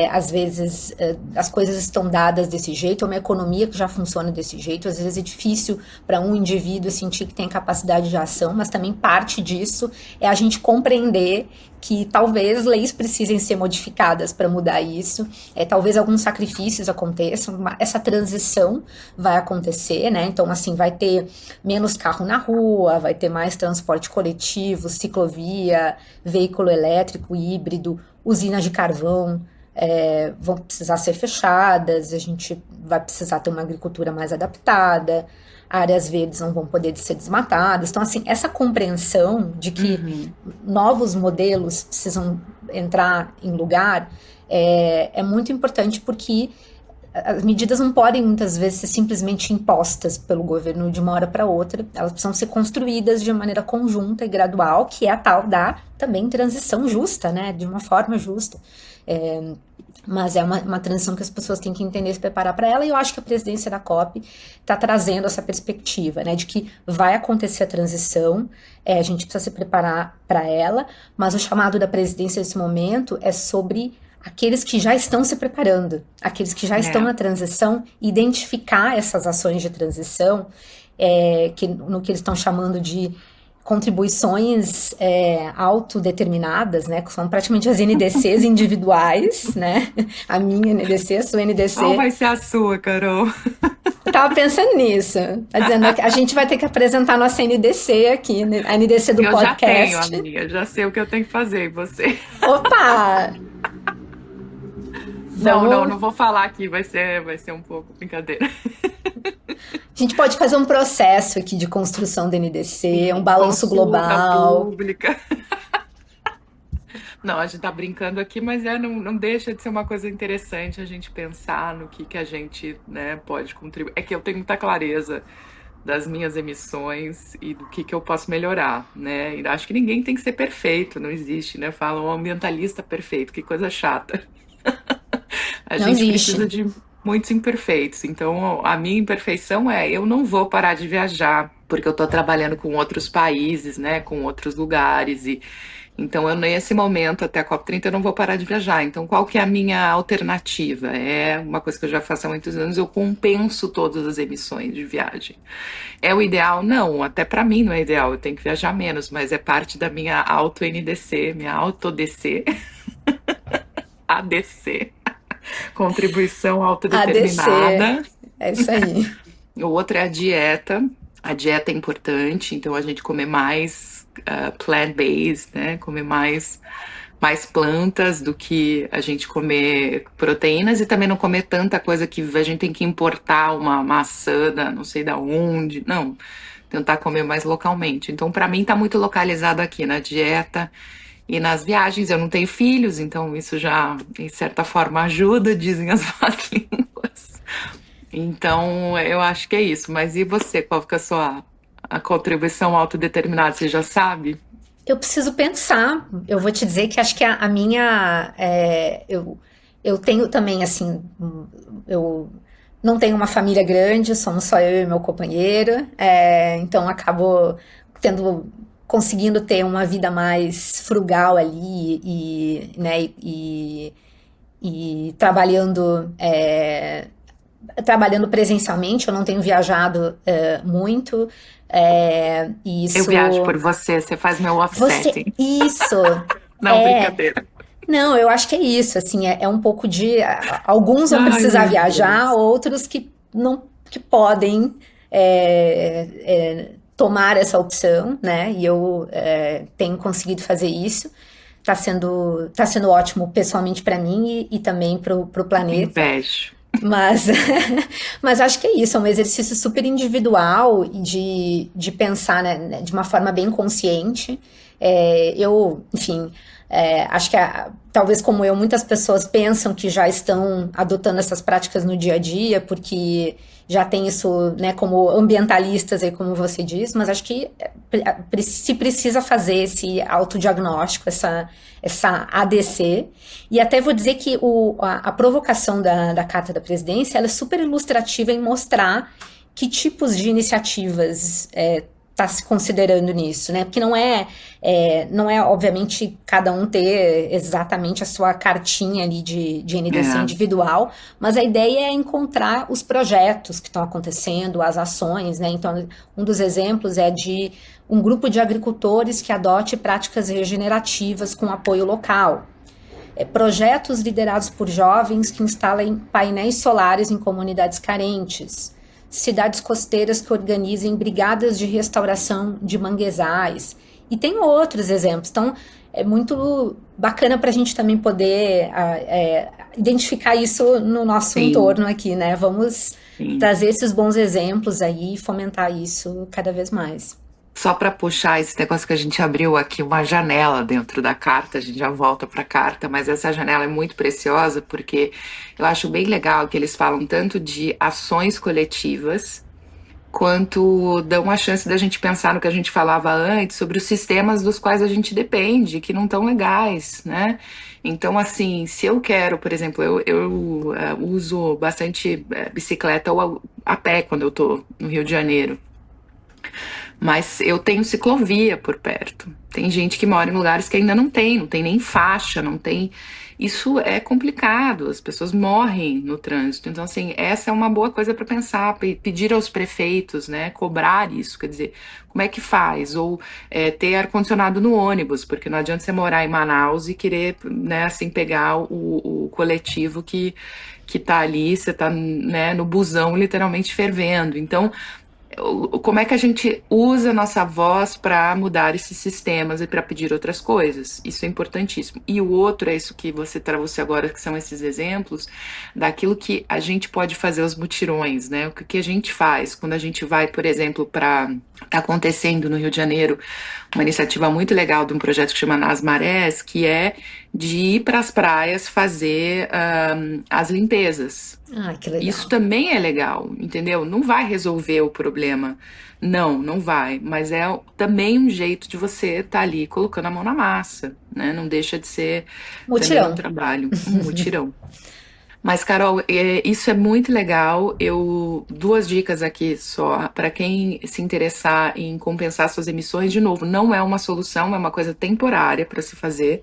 às vezes, as coisas estão dadas desse jeito, é uma economia que já funciona desse jeito, às vezes é difícil para um indivíduo sentir que tem capacidade de ação, mas também parte disso é a gente compreender que talvez leis precisem ser modificadas para mudar isso, talvez alguns sacrifícios aconteçam, essa transição vai acontecer, né? Então, assim, vai ter menos carro na rua, vai ter mais transporte coletivo, ciclovia, veículo elétrico, híbrido, usinas de carvão vão precisar ser fechadas, a gente vai precisar ter uma agricultura mais adaptada, áreas verdes não vão poder ser desmatadas. Então, assim, essa compreensão de que uhum. novos modelos precisam entrar em lugar é muito importante porque as medidas não podem muitas vezes ser simplesmente impostas pelo governo de uma hora para outra, elas precisam ser construídas de maneira conjunta e gradual, que é a tal da também transição justa, né, de uma forma justa. Mas é uma transição que as pessoas têm que entender e se preparar para ela, e eu acho que a presidência da COP está trazendo essa perspectiva, né, de que vai acontecer a transição, a gente precisa se preparar para ela, mas o chamado da presidência nesse momento é sobre aqueles que já estão se preparando, aqueles que já estão na transição, identificar essas ações de transição, no que eles estão chamando de contribuições autodeterminadas, né, que são praticamente as NDCs individuais, né, a minha NDC, a sua Qual NDC. vai ser a sua, Carol? Eu tava pensando nisso, tá dizendo que a gente vai ter que apresentar nossa NDC aqui, né, a NDC do Eu já tenho, podcast. amiga, já sei o que eu tenho que fazer, e você? Opa! Não, não, Vamos. não vou falar aqui, vai ser um pouco brincadeira. A gente pode fazer um processo aqui de construção da NDC, um Sim, balanço consulta global. pública. Não, a gente tá brincando aqui, mas não deixa de ser uma coisa interessante a gente pensar no que a gente, né, pode contribuir. É que eu tenho muita clareza das minhas emissões e do que eu posso melhorar, né? E acho que ninguém tem que ser perfeito, não existe, né? Falam um ambientalista perfeito, que coisa chata. A Não gente precisa existe. de muitos imperfeitos. Então, a minha imperfeição é eu não vou parar de viajar, porque eu estou trabalhando com outros países, né, com outros lugares e então eu nesse momento até a COP30 eu não vou parar de viajar. Então, qual que é a minha alternativa? É uma coisa que eu já faço há muitos anos, eu compenso todas as emissões de viagem. É o ideal? Não, até para mim não é ideal, eu tenho que viajar menos, mas é parte da minha auto-NDC, minha auto-DC, ADC, contribuição ADC, autodeterminada. é isso aí. O outro é a dieta. A dieta é importante, então a gente comer mais plant-based, né? Comer mais plantas do que a gente comer proteínas e também não comer tanta coisa que a gente tem que importar uma maçã da não sei da onde. Não, tentar comer mais localmente. Então, para mim, tá muito localizado aqui na dieta e nas viagens. Eu não tenho filhos, então isso já, de certa forma, ajuda, dizem as más línguas. Então, eu acho que é isso. Mas e você? Qual que é a contribuição autodeterminada? Você já sabe? Eu preciso pensar. Eu vou te dizer que acho que a minha. Eu tenho também, assim. Eu não tenho uma família grande, somos só eu e meu companheiro. Então acabo tendo. Conseguindo ter uma vida mais frugal ali né, e trabalhando presencialmente. Eu não tenho viajado muito. E Eu viajo por isso. você, você faz meu Você. offsetting. Isso. Não, É. brincadeira. Não, eu acho que é isso, assim, é um pouco de. Alguns vão Ai, precisar meu viajar, Deus. outros que não que podem tomar essa opção, né? E eu tenho conseguido fazer isso. Tá sendo ótimo pessoalmente para mim e também pro planeta. Invejo. Mas, mas acho que é isso, é um exercício super individual e de pensar, né, de uma forma bem consciente. Enfim, acho que talvez como eu, muitas pessoas pensam que já estão adotando essas práticas no dia a dia, porque já tem isso, né, como ambientalistas aí, como você diz, mas acho que se precisa fazer esse autodiagnóstico, essa ADC. E até vou dizer que a provocação da Carta da Presidência ela é super ilustrativa em mostrar que tipos de iniciativas está se considerando nisso, né? Porque não é, obviamente, cada um ter exatamente a sua cartinha ali de NDC É, individual, mas a ideia é encontrar os projetos que estão acontecendo, as ações, né? Então, um dos exemplos é de um grupo de agricultores que adote práticas regenerativas com apoio local. Projetos liderados por jovens que instalem painéis solares em comunidades carentes, cidades costeiras que organizem brigadas de restauração de manguezais, e tem outros exemplos. Então, é muito bacana para a gente também poder identificar isso no nosso sim, entorno aqui, né? Vamos sim. trazer esses bons exemplos aí e fomentar isso cada vez mais. Só para puxar esse negócio que a gente abriu aqui, uma janela dentro da carta, a gente já volta para a carta, mas essa janela é muito preciosa porque eu acho bem legal que eles falam tanto de ações coletivas, quanto dão a chance da gente pensar no que a gente falava antes sobre os sistemas dos quais a gente depende, que não estão legais, né? Então, assim, se eu quero, por exemplo, eu uso bastante bicicleta ou a pé quando eu tô no Rio de Janeiro. Mas eu tenho ciclovia por perto. Tem gente que mora em lugares que ainda não tem nem faixa, não tem. Isso é complicado, as pessoas morrem no trânsito. Então, assim, essa é uma boa coisa para pensar, pedir aos prefeitos, né, cobrar isso, quer dizer, como é que faz? Ou ter ar-condicionado no ônibus, porque não adianta você morar em Manaus e querer, né, assim, pegar o coletivo que tá ali, você tá, né, no busão literalmente fervendo. Então, como é que a gente usa a nossa voz para mudar esses sistemas e para pedir outras coisas? Isso é importantíssimo. E o outro é isso que você trouxe agora, que são esses exemplos daquilo que a gente pode fazer os mutirões, né? O que a gente faz quando a gente vai, por exemplo, para tá acontecendo no Rio de Janeiro uma iniciativa muito legal de um projeto que chama Nas Marés, que é de ir para as praias fazer as limpezas. Ah, que Isso legal. também é legal, entendeu? Não vai resolver o problema. Não, não vai. Mas é também um jeito de você estar ali colocando a mão na massa, né? Não deixa de ser também um Mutirão. trabalho, um mutirão. Mas, Carol, isso é muito legal. Duas dicas aqui só para quem se interessar em compensar suas emissões. De novo, não é uma solução, é uma coisa temporária para se fazer.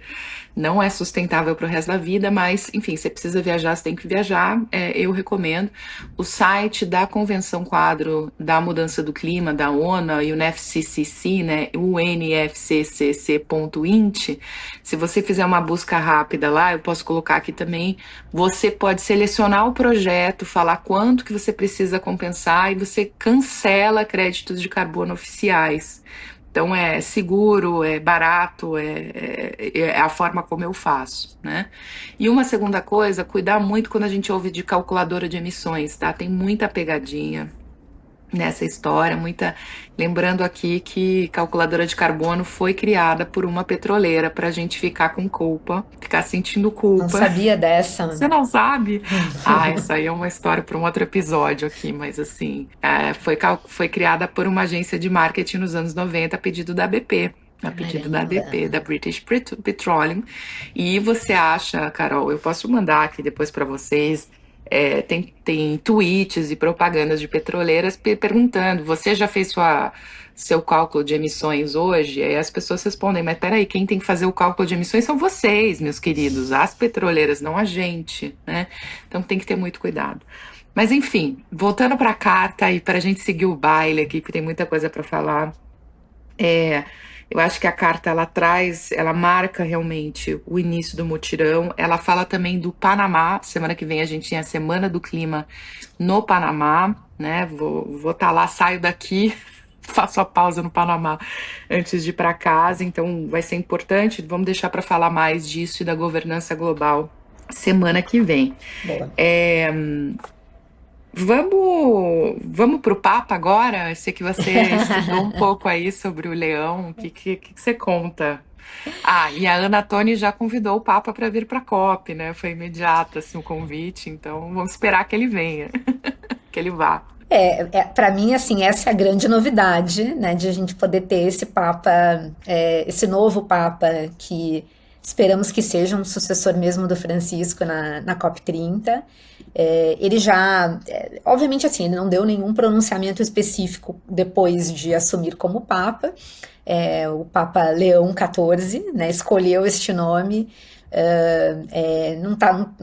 Não é sustentável para o resto da vida, mas, enfim, você precisa viajar, você tem que viajar. Eu recomendo o site da Convenção Quadro da Mudança do Clima da ONU, UNFCCC, né? unfccc.int. Se você fizer uma busca rápida lá, eu posso colocar aqui também. Você pode selecionar o projeto, falar quanto que você precisa compensar e você cancela créditos de carbono oficiais. Então é seguro, é barato, é a forma como eu faço, né? E uma segunda coisa, cuidar muito quando a gente ouve de calculadora de emissões, tá? Tem muita pegadinha nessa história, lembrando aqui que calculadora de carbono foi criada por uma petroleira para a gente ficar com culpa, ficar sentindo Não culpa. sabia dessa. Você não sabe? Ah, isso aí é uma história para um outro episódio aqui, mas assim, foi criada por uma agência de marketing nos anos 90 a pedido da BP. A pedido da BP, da British Petroleum. E você acha, Carol, eu posso mandar aqui depois para vocês, tem tweets e propagandas de petroleiras perguntando, você já fez seu cálculo de emissões hoje? Aí as pessoas respondem, mas peraí, quem tem que fazer o cálculo de emissões são vocês, meus queridos, as petroleiras, não a gente, né? Então tem que ter muito cuidado. Mas enfim, voltando para a carta e para a gente seguir o baile aqui, que tem muita coisa para falar, eu acho que a carta ela marca realmente o início do mutirão. Ela fala também do Panamá. Semana que vem a gente tem a Semana do Clima no Panamá, né? Vou estar lá, saio daqui, faço a pausa no Panamá antes de ir para casa. Então vai ser importante. Vamos deixar para falar mais disso e da governança global semana que vem. Boa. Vamos para o Papa agora? Eu sei que você estudou um pouco aí sobre o leão. O que você conta? Ah, e a Ana Toni já convidou o Papa para vir para a COP, né? Foi imediato assim, o convite, então vamos esperar que ele venha, que ele vá. Para mim, assim, essa é a grande novidade, né, de a gente poder ter esse Papa, esse novo Papa que esperamos que seja um sucessor mesmo do Francisco na COP30. Ele já, obviamente assim, ele não deu nenhum pronunciamento específico depois de assumir como Papa. O Papa Leão XIV, né, escolheu este nome.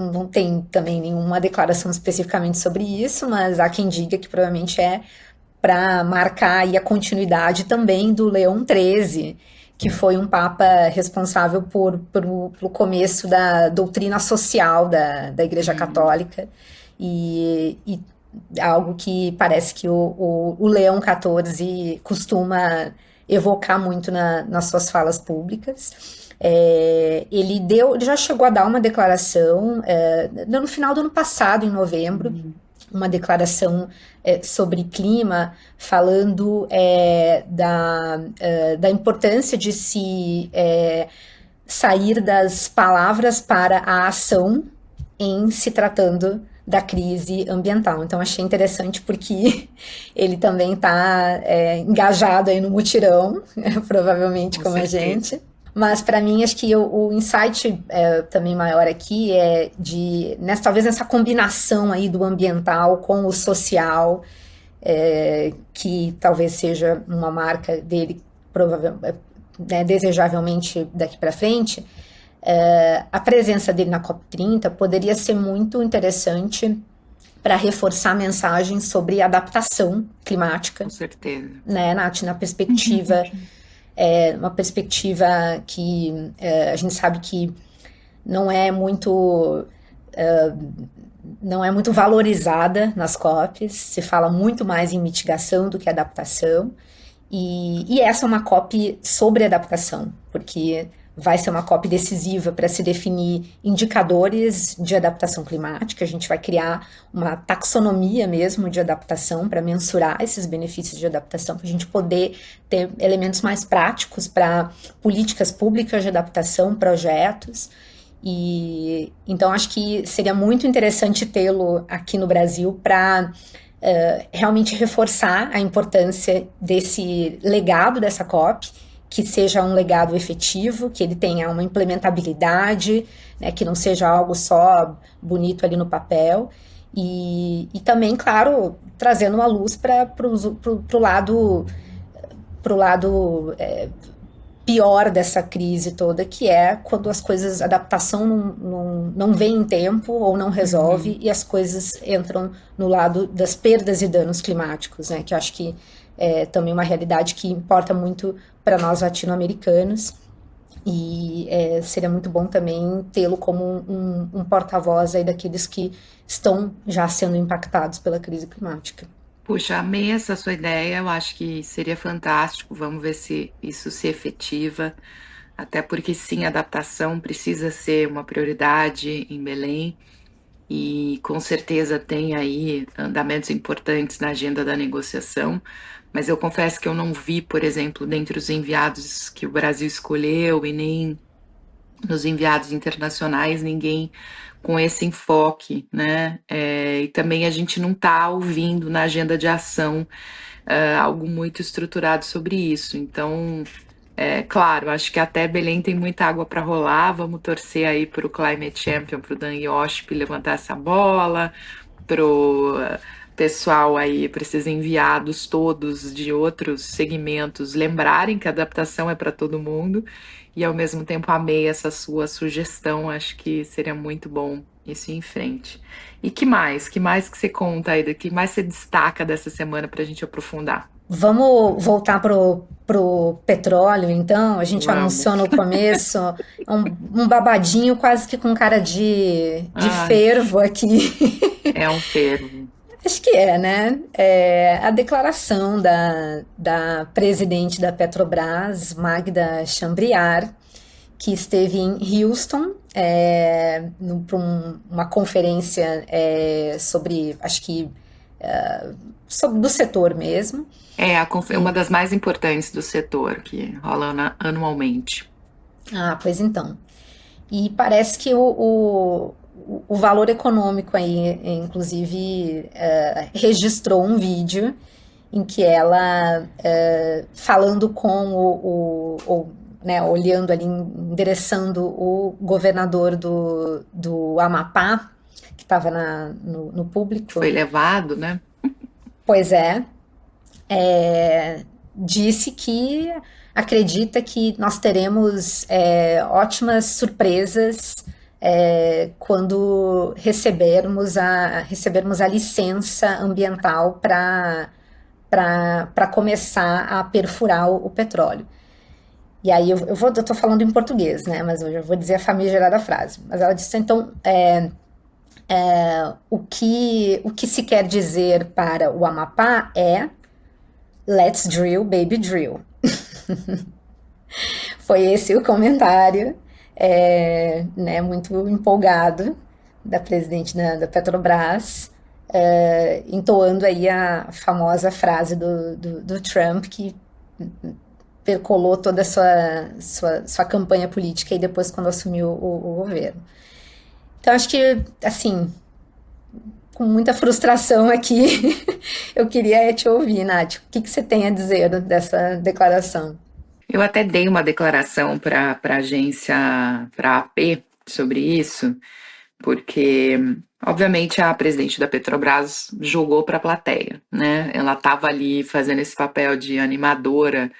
Não tem também nenhuma declaração especificamente sobre isso, mas há quem diga que provavelmente é para marcar aí a continuidade também do Leão XIII, que foi um papa responsável pelo começo da doutrina social da Igreja Católica, e algo que parece que o Leão XIV costuma evocar muito nas suas falas públicas. Ele já chegou a dar uma declaração no final do ano passado, em novembro, uma declaração sobre clima, falando da importância de se sair das palavras para a ação em se tratando da crise ambiental. Então achei interessante porque ele também está engajado aí no mutirão, provavelmente como a gente. Mas para mim acho que o insight também maior aqui é talvez nessa combinação aí do ambiental com o social, que talvez seja uma marca dele, provavelmente, né, desejavelmente daqui para frente. A presença dele na COP30 poderia ser muito interessante para reforçar mensagens sobre adaptação climática. Com certeza. Né, Nath, na perspectiva, uma perspectiva que a gente sabe que não é muito valorizada nas COPs, se fala muito mais em mitigação do que adaptação, e essa é uma COP sobre adaptação, porque vai ser uma COP decisiva para se definir indicadores de adaptação climática. A gente vai criar uma taxonomia mesmo de adaptação para mensurar esses benefícios de adaptação, para a gente poder ter elementos mais práticos para políticas públicas de adaptação, projetos. E então acho que seria muito interessante tê-lo aqui no Brasil para realmente reforçar a importância desse legado dessa COP que seja um legado efetivo, que ele tenha uma implementabilidade, né, que não seja algo só bonito ali no papel. E também, claro, trazendo uma luz para o lado, pior dessa crise toda, que é quando as coisas, a adaptação não vem em tempo ou não resolve Uhum. e as coisas entram no lado das perdas e danos climáticos, né? Que eu acho que é também uma realidade que importa muito para nós latino-americanos. E seria muito bom também tê-lo como um porta-voz aí daqueles que estão já sendo impactados pela crise climática. Puxa, amei essa sua ideia, eu acho que seria fantástico. Vamos ver se isso se efetiva. Até porque sim, a adaptação precisa ser uma prioridade em Belém e com certeza tem aí andamentos importantes na agenda da negociação. Mas eu confesso que eu não vi, por exemplo, dentre os enviados que o Brasil escolheu e nem nos enviados internacionais, ninguém com esse enfoque, né? E também a gente não está ouvindo na agenda de ação algo muito estruturado sobre isso. Então, claro, acho que até Belém tem muita água para rolar. Vamos torcer aí para o Climate Champion, para o Dan Yoshp levantar essa bola, pro pessoal aí, para esses enviados todos de outros segmentos lembrarem que a adaptação é para todo mundo e ao mesmo tempo amei essa sua sugestão, acho que seria muito bom isso ir em frente. E que mais? Que mais que você conta aí, que mais você destaca dessa semana para a gente aprofundar? Vamos voltar pro petróleo, então. A gente anunciou Vamos. no começo um babadinho quase que com cara de Ai, fervo aqui. é um fervo. Acho que é, né? A declaração da presidente da Petrobras, Magda Chambriard, que esteve em Houston para uma conferência sobre, acho que, sobre do setor mesmo. Uma das mais importantes do setor, que rola anualmente. Ah, pois então. E parece que o valor econômico aí, inclusive, registrou um vídeo em que ela, falando com né, olhando ali, endereçando o governador do Amapá, que estava no público, Foi levado, né? pois disse que acredita que nós teremos ótimas surpresas quando recebermos a licença ambiental para começar a perfurar o petróleo. E aí eu tô falando em português, né? Mas eu já vou dizer a famigerada frase. Mas ela disse, então, o que se quer dizer para o Amapá é Let's drill, baby, drill. Foi esse o comentário, né, muito empolgado da presidente da Petrobras, entoando aí a famosa frase do Trump que percolou toda a sua campanha política e depois quando assumiu o governo. Então acho que, assim, com muita frustração aqui, eu queria te ouvir, Nath. O que você tem a dizer dessa declaração? Eu até dei uma declaração para a agência, para a AP, sobre isso, porque, obviamente, a presidente da Petrobras jogou para a plateia, né? Ela estava ali fazendo esse papel de animadora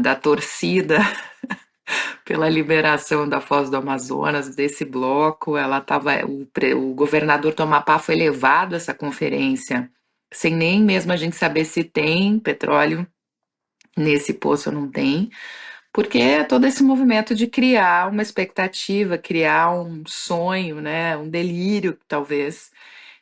da torcida pela liberação da Foz do Amazonas, desse bloco. Ela estava, o governador do Amapá foi levado a essa conferência sem nem mesmo a gente saber se tem petróleo nesse poço ou não tem, porque é todo esse movimento de criar uma expectativa, criar um sonho, né, um delírio, talvez,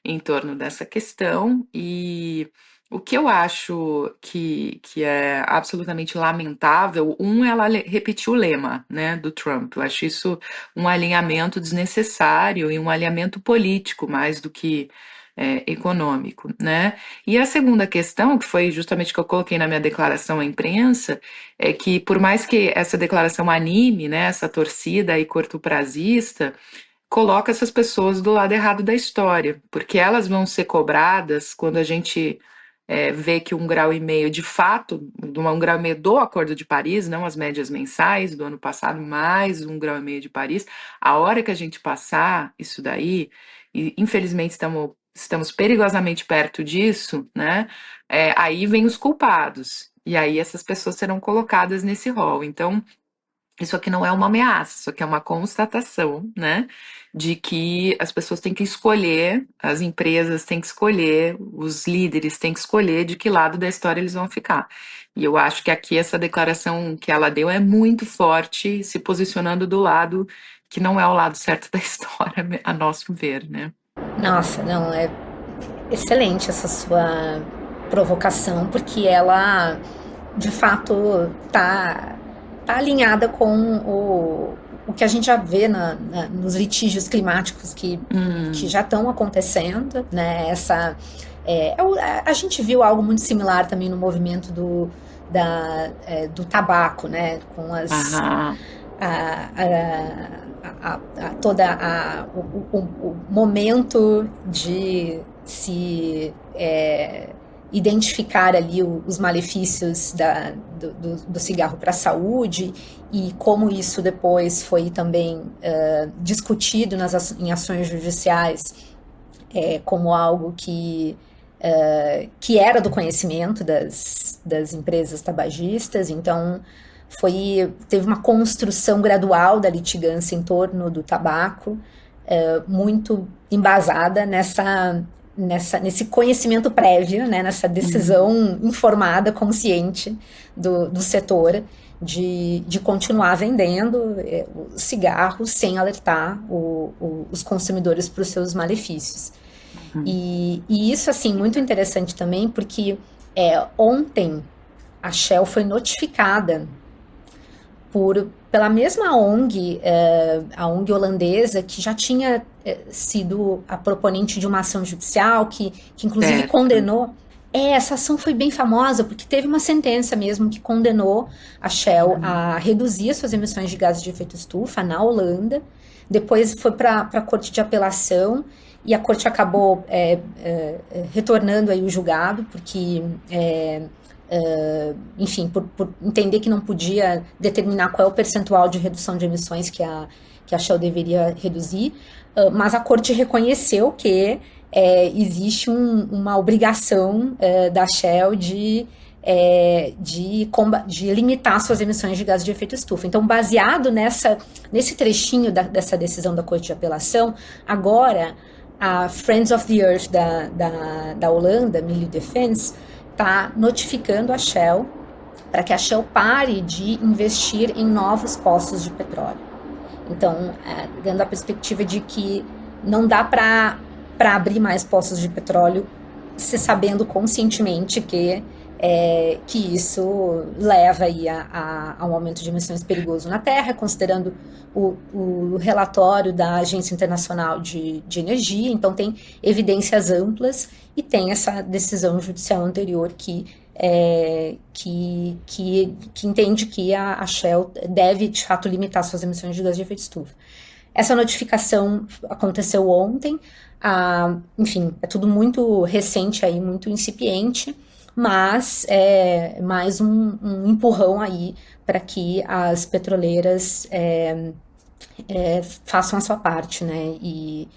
em torno dessa questão. E o que eu acho que é absolutamente lamentável, ela repetiu o lema, né, do Trump. Eu acho isso um alinhamento desnecessário e um alinhamento político mais do que econômico, né? E a segunda questão, que foi justamente que eu coloquei na minha declaração à imprensa, é que por mais que essa declaração anime, né, essa torcida aí cortoprazista, coloca essas pessoas do lado errado da história, porque elas vão ser cobradas quando a gente vê que 1,5 graus, de fato, 1,5 graus do Acordo de Paris, não as médias mensais do ano passado, mais 1,5 graus de Paris, a hora que a gente passar isso daí, e infelizmente estamos perigosamente perto disso, né? Aí vem os culpados, e aí essas pessoas serão colocadas nesse rol. Então, isso aqui não é uma ameaça, isso aqui é uma constatação, né, de que as pessoas têm que escolher, as empresas têm que escolher, os líderes têm que escolher de que lado da história eles vão ficar. E eu acho que aqui essa declaração que ela deu é muito forte, se posicionando do lado que não é o lado certo da história, a nosso ver, né? Nossa, não, é excelente essa sua provocação, porque ela, de fato, tá alinhada com o que a gente já vê nos litígios climáticos que já estão acontecendo, né? A gente viu algo muito similar também no movimento do tabaco, né? Com as... Aham. O momento de se identificar ali os malefícios do cigarro para a saúde e como isso depois foi também discutido em ações judiciais como algo que era do conhecimento das empresas tabagistas. Então teve uma construção gradual da litigância em torno do tabaco, muito embasada nesse conhecimento prévio, né, nessa decisão informada, consciente do setor de continuar vendendo cigarros sem alertar os consumidores para os seus malefícios. E isso, assim, muito interessante também, porque ontem a Shell foi notificada pela mesma ONG, a ONG holandesa, que já tinha sido a proponente de uma ação judicial, que inclusive condenou. Essa ação foi bem famosa, porque teve uma sentença mesmo que condenou a Shell a reduzir as suas emissões de gases de efeito estufa na Holanda. Depois foi para a Corte de Apelação, e a Corte acabou retornando aí o julgado, porque... enfim, por entender que não podia determinar qual é o percentual de redução de emissões que a Shell deveria reduzir, mas a Corte reconheceu que existe uma obrigação da Shell de limitar suas emissões de gases de efeito estufa. Então, baseado nesse trechinho dessa decisão da Corte de Apelação, agora a Friends of the Earth da Holanda, Milieu Defense, está notificando a Shell para que a Shell pare de investir em novos poços de petróleo. Então, dando a perspectiva de que não dá para abrir mais poços de petróleo, se sabendo conscientemente que isso leva aí a um aumento de emissões perigoso na Terra, considerando o relatório da Agência Internacional de Energia. Então tem evidências amplas e tem essa decisão judicial anterior que entende que a Shell deve, de fato, limitar suas emissões de gás de efeito estufa. Essa notificação aconteceu ontem, enfim, é tudo muito recente aí, muito incipiente, mas é mais um empurrão aí para que as petroleiras façam a sua parte, né, e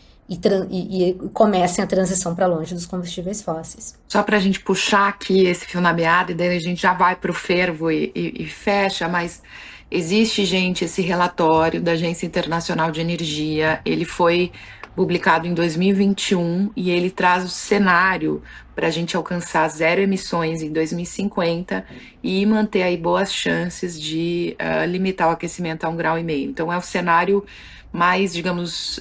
comecem a transição para longe dos combustíveis fósseis. Só para a gente puxar aqui esse fio na meada, e daí a gente já vai para o fervo e fecha, mas existe, gente, esse relatório da Agência Internacional de Energia, ele foi publicado em 2021 e ele traz o cenário para a gente alcançar zero emissões em 2050 e manter aí boas chances de limitar o aquecimento a 1,5 graus. Então é o cenário mais, digamos,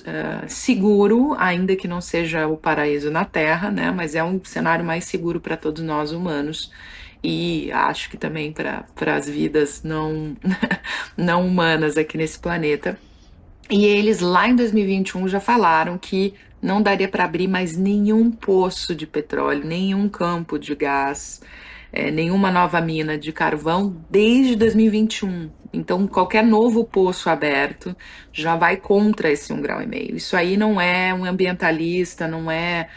seguro, ainda que não seja o paraíso na Terra, né? Mas é um cenário mais seguro para todos nós humanos e acho que também para as vidas não humanas aqui nesse planeta. E eles lá em 2021 já falaram que não daria para abrir mais nenhum poço de petróleo, nenhum campo de gás, nenhuma nova mina de carvão desde 2021. Então, qualquer novo poço aberto já vai contra esse 1,5 graus. Isso aí não é um ambientalista, não é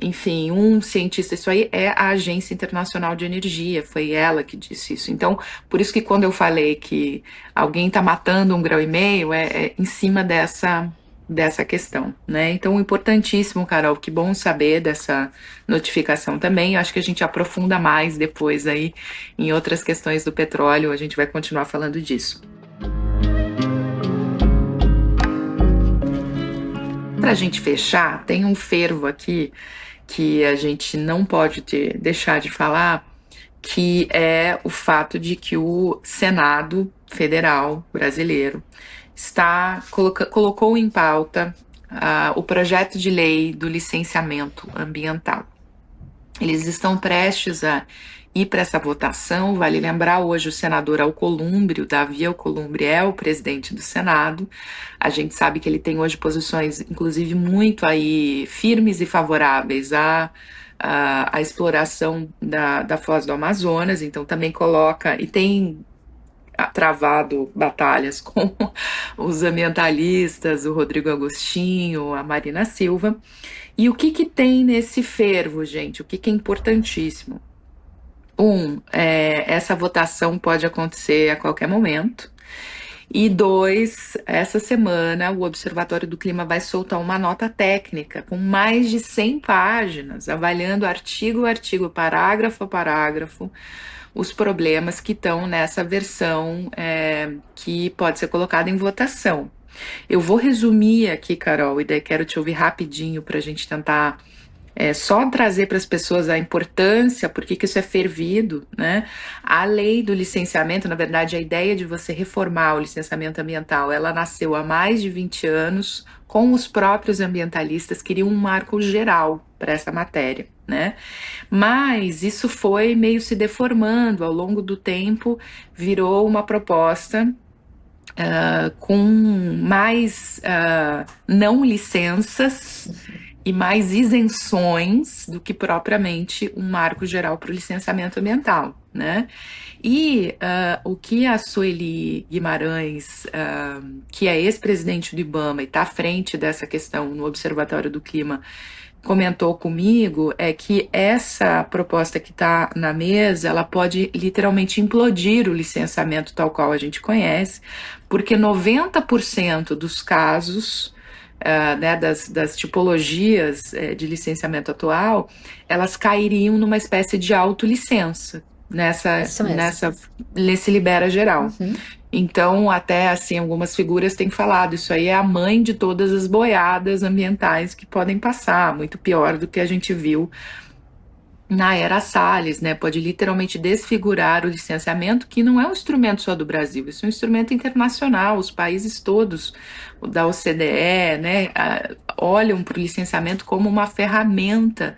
enfim, um cientista, isso aí é a Agência Internacional de Energia, foi ela que disse isso. Então, por isso que quando eu falei que alguém está matando 1,5 graus, é em cima dessa questão, né? Então, importantíssimo, Carol, que bom saber dessa notificação também. Eu acho que a gente aprofunda mais depois aí em outras questões do petróleo, a gente vai continuar falando disso. Para a gente fechar, tem um fervo aqui que a gente não pode deixar de falar, que é o fato de que o Senado Federal brasileiro colocou em pauta o projeto de lei do licenciamento ambiental. Eles estão prestes a ir para essa votação. Vale lembrar, hoje o senador Alcolumbre, o Davi Alcolumbre, é o presidente do Senado. A gente sabe que ele tem hoje posições, inclusive, muito aí firmes e favoráveis à exploração da Foz do Amazonas, então também coloca, e tem travado batalhas com os ambientalistas, o Rodrigo Agostinho, a Marina Silva. E o que tem nesse fervo, gente? O que é importantíssimo? Essa votação pode acontecer a qualquer momento. E 2, essa semana o Observatório do Clima vai soltar uma nota técnica com mais de 100 páginas, avaliando artigo a artigo, parágrafo a parágrafo, os problemas que estão nessa versão que pode ser colocada em votação. Eu vou resumir aqui, Carol, e daí quero te ouvir rapidinho para a gente tentar só trazer para as pessoas a importância, por que isso é fervido, né? A lei do licenciamento, na verdade, a ideia de você reformar o licenciamento ambiental, ela nasceu há mais de 20 anos, com os próprios ambientalistas, queriam um marco geral para essa matéria, né? Mas isso foi meio se deformando ao longo do tempo, virou uma proposta com mais não licenças e mais isenções do que propriamente um marco geral para o licenciamento ambiental, né? E o que a Sueli Guimarães, que é ex-presidente do IBAMA e está à frente dessa questão no Observatório do Clima, comentou comigo é que essa proposta que está na mesa, ela pode literalmente implodir o licenciamento tal qual a gente conhece, porque 90% dos casos né, das tipologias de licenciamento atual, elas cairiam numa espécie de autolicença nesse libera geral. Uhum. Então, até assim, algumas figuras têm falado, isso aí é a mãe de todas as boiadas ambientais que podem passar, muito pior do que a gente viu na era Salles, né? Pode literalmente desfigurar o licenciamento, que não é um instrumento só do Brasil, isso é um instrumento internacional, os países todos da OCDE, né, olham para o licenciamento como uma ferramenta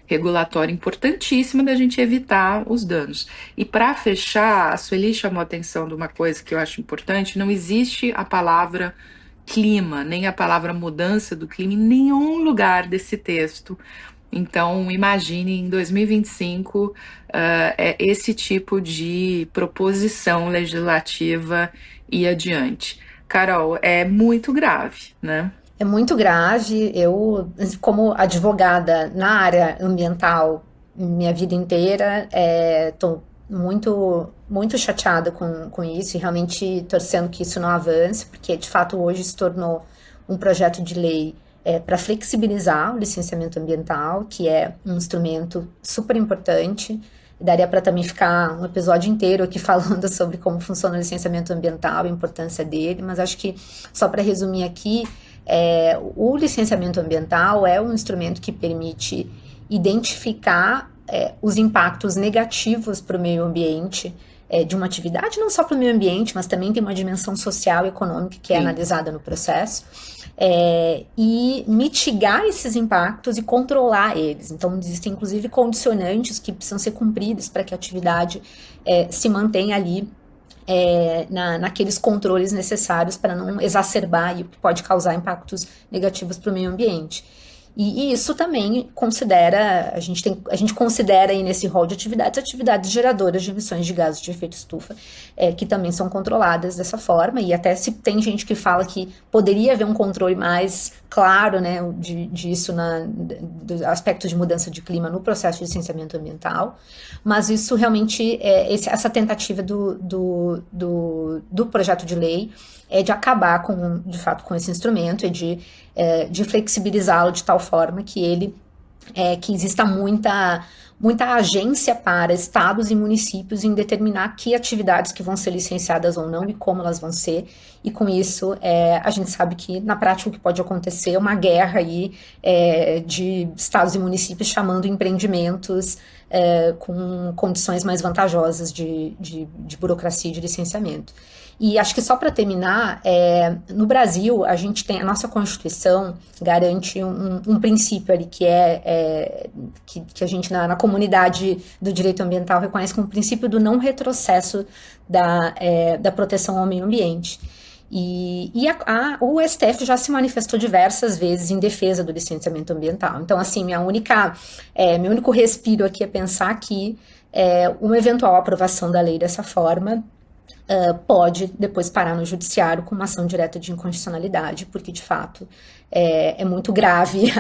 regulatória importantíssima da gente evitar os danos. E para fechar, a Sueli chamou a atenção de uma coisa que eu acho importante, não existe a palavra clima, nem a palavra mudança do clima em nenhum lugar desse texto. Então, imagine em 2025 esse tipo de proposição legislativa e adiante. Carol, é muito grave, né? É muito grave. Eu, como advogada na área ambiental, minha vida inteira, estou muito chateada com isso e realmente torcendo que isso não avance, porque de fato hoje se tornou um projeto de lei para flexibilizar o licenciamento ambiental, que é um instrumento super importante. E daria para também ficar um episódio inteiro aqui falando sobre como funciona o licenciamento ambiental, a importância dele, mas acho que, só para resumir aqui, o licenciamento ambiental é um instrumento que permite identificar os impactos negativos para o meio ambiente de uma atividade, não só para o meio ambiente, mas também tem uma dimensão social e econômica que é analisada no processo, e mitigar esses impactos e controlar eles. Então, existem inclusive condicionantes que precisam ser cumpridos para que a atividade se mantenha ali naqueles controles necessários para não exacerbar e pode causar impactos negativos para o meio ambiente. E isso também a gente considera aí nesse rol de atividades geradoras de emissões de gases de efeito estufa, que também são controladas dessa forma, e até se tem gente que fala que poderia haver um controle mais claro, né, disso do aspecto de mudança de clima no processo de licenciamento ambiental, mas isso realmente, essa tentativa do projeto de lei é de acabar de fato, com esse instrumento e de flexibilizá-lo de tal forma que que exista muita agência para estados e municípios em determinar que atividades que vão ser licenciadas ou não e como elas vão ser. E com isso, a gente sabe que na prática o que pode acontecer é uma guerra aí de estados e municípios chamando empreendimentos com condições mais vantajosas de burocracia e de licenciamento. E acho que só para terminar, no Brasil, a gente tem, a nossa Constituição garante um princípio ali que a gente na comunidade do direito ambiental reconhece como o princípio do não retrocesso da proteção ao meio ambiente. O STF já se manifestou diversas vezes em defesa do licenciamento ambiental. Então, assim, meu único respiro aqui é pensar que uma eventual aprovação da lei dessa forma pode depois parar no judiciário com uma ação direta de inconstitucionalidade, porque de fato é muito grave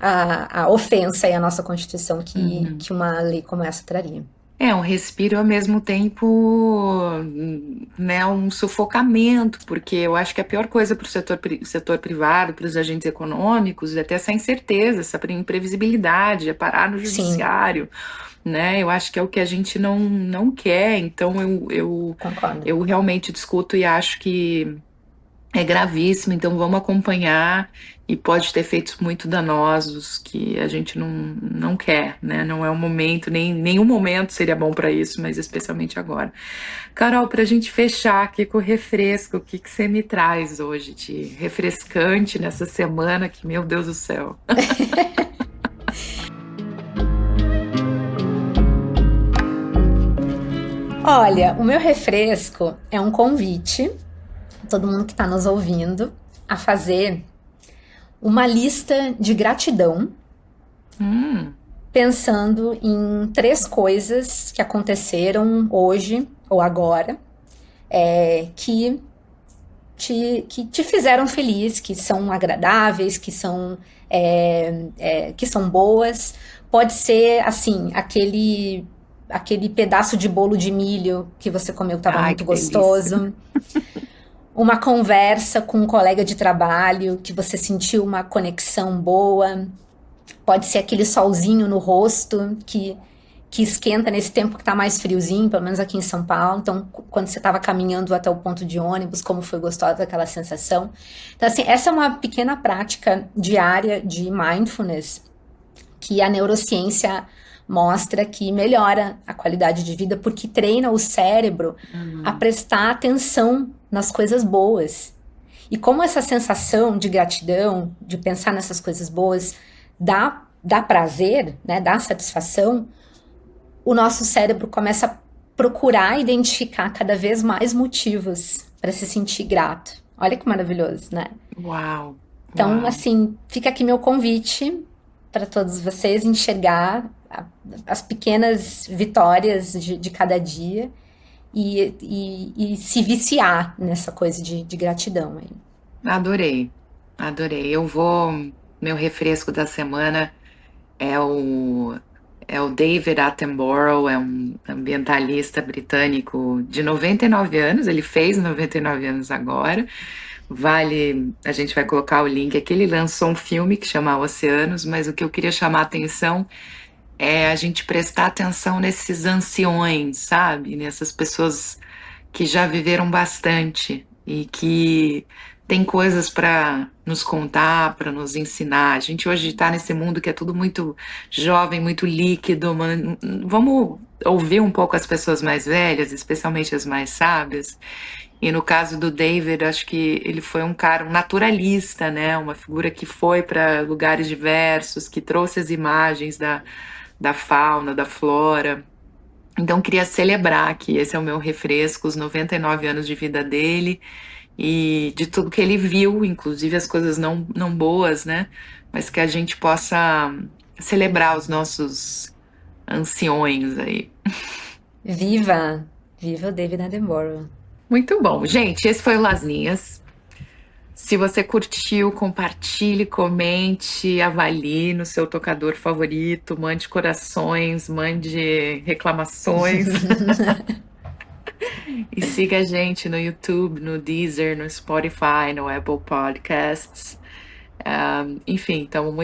a ofensa à nossa Constituição que uma lei como essa traria. É um respiro ao mesmo tempo, né, um sufocamento, porque eu acho que a pior coisa para o setor privado, para os agentes econômicos, é ter essa incerteza, essa imprevisibilidade, é parar no judiciário. Né? Eu acho que é o que a gente não quer, então eu realmente discuto e acho que é gravíssimo, então vamos acompanhar e pode ter efeitos muito danosos que a gente não quer, né? Não é o momento, nenhum momento seria bom para isso, mas especialmente agora. Carol, para a gente fechar aqui com o refresco, o que você me traz hoje de refrescante nessa semana que, meu Deus do céu... Olha, o meu refresco é um convite, todo mundo que está nos ouvindo, a fazer uma lista de gratidão, pensando em 3 coisas que aconteceram hoje ou agora, que te fizeram feliz, que são agradáveis, que são boas. Pode ser, assim, aquele pedaço de bolo de milho que você comeu que estava muito gostoso. Uma conversa com um colega de trabalho que você sentiu uma conexão boa. Pode ser aquele solzinho no rosto que esquenta nesse tempo que está mais friozinho, pelo menos aqui em São Paulo. Então, quando você estava caminhando até o ponto de ônibus, como foi gostosa aquela sensação. Então, assim, essa é uma pequena prática diária de mindfulness que a neurociência mostra que melhora a qualidade de vida porque treina o cérebro a prestar atenção nas coisas boas. E como essa sensação de gratidão, de pensar nessas coisas boas, dá prazer, né, dá satisfação, o nosso cérebro começa a procurar identificar cada vez mais motivos para se sentir grato. Olha que maravilhoso, né? Uau! Então, assim, fica aqui meu convite para todos vocês enxergar as pequenas vitórias de cada dia e se viciar nessa coisa de gratidão aí. Adorei. Meu refresco da semana é o David Attenborough, é um ambientalista britânico de 99 anos, ele fez 99 anos agora. A gente vai colocar o link aqui, ele lançou um filme que chama Oceanos, mas o que eu queria chamar a atenção é a gente prestar atenção nesses anciões, sabe? Nessas pessoas que já viveram bastante e que tem coisas para nos contar, para nos ensinar. A gente hoje está nesse mundo que é tudo muito jovem, muito líquido. Vamos ouvir um pouco as pessoas mais velhas, especialmente as mais sábias. E no caso do David, acho que ele foi um naturalista, né? Uma figura que foi para lugares diversos, que trouxe as imagens da fauna, da flora. Então, queria celebrar que esse é o meu refresco, os 99 anos de vida dele e de tudo que ele viu, inclusive as coisas não boas, né? Mas que a gente possa celebrar os nossos anciões aí. Viva o David Attenborough. Muito bom. Gente, esse foi o Lasninhas. Se você curtiu, compartilhe, comente, avalie no seu tocador favorito, mande corações, mande reclamações e siga a gente no YouTube, no Deezer, no Spotify, no Apple Podcasts. Enfim, estamos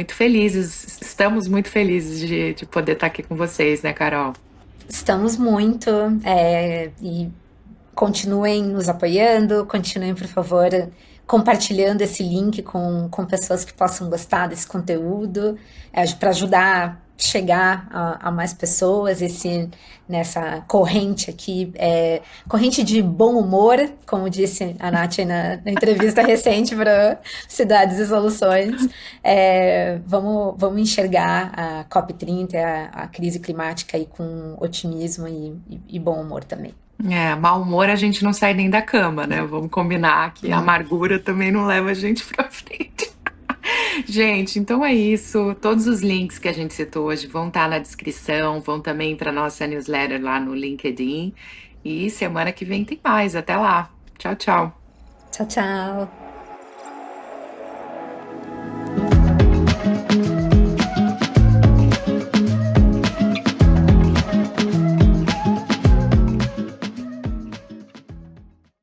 muito felizes de poder estar aqui com vocês, né, Carol? Estamos muito, e continuem nos apoiando, continuem, por favor, compartilhando esse link com pessoas que possam gostar desse conteúdo, para ajudar a chegar a mais pessoas nessa corrente aqui, corrente de bom humor, como disse a Nath na entrevista recente para Cidades e Soluções. Vamos enxergar a COP30, a crise climática aí com otimismo e bom humor também. Mau humor a gente não sai nem da cama, né? Vamos combinar que a amargura também não leva a gente pra frente. Gente, então é isso. Todos os links que a gente citou hoje vão estar na descrição, vão também para nossa newsletter lá no LinkedIn. E semana que vem tem mais. Até lá. Tchau, tchau. Tchau, tchau.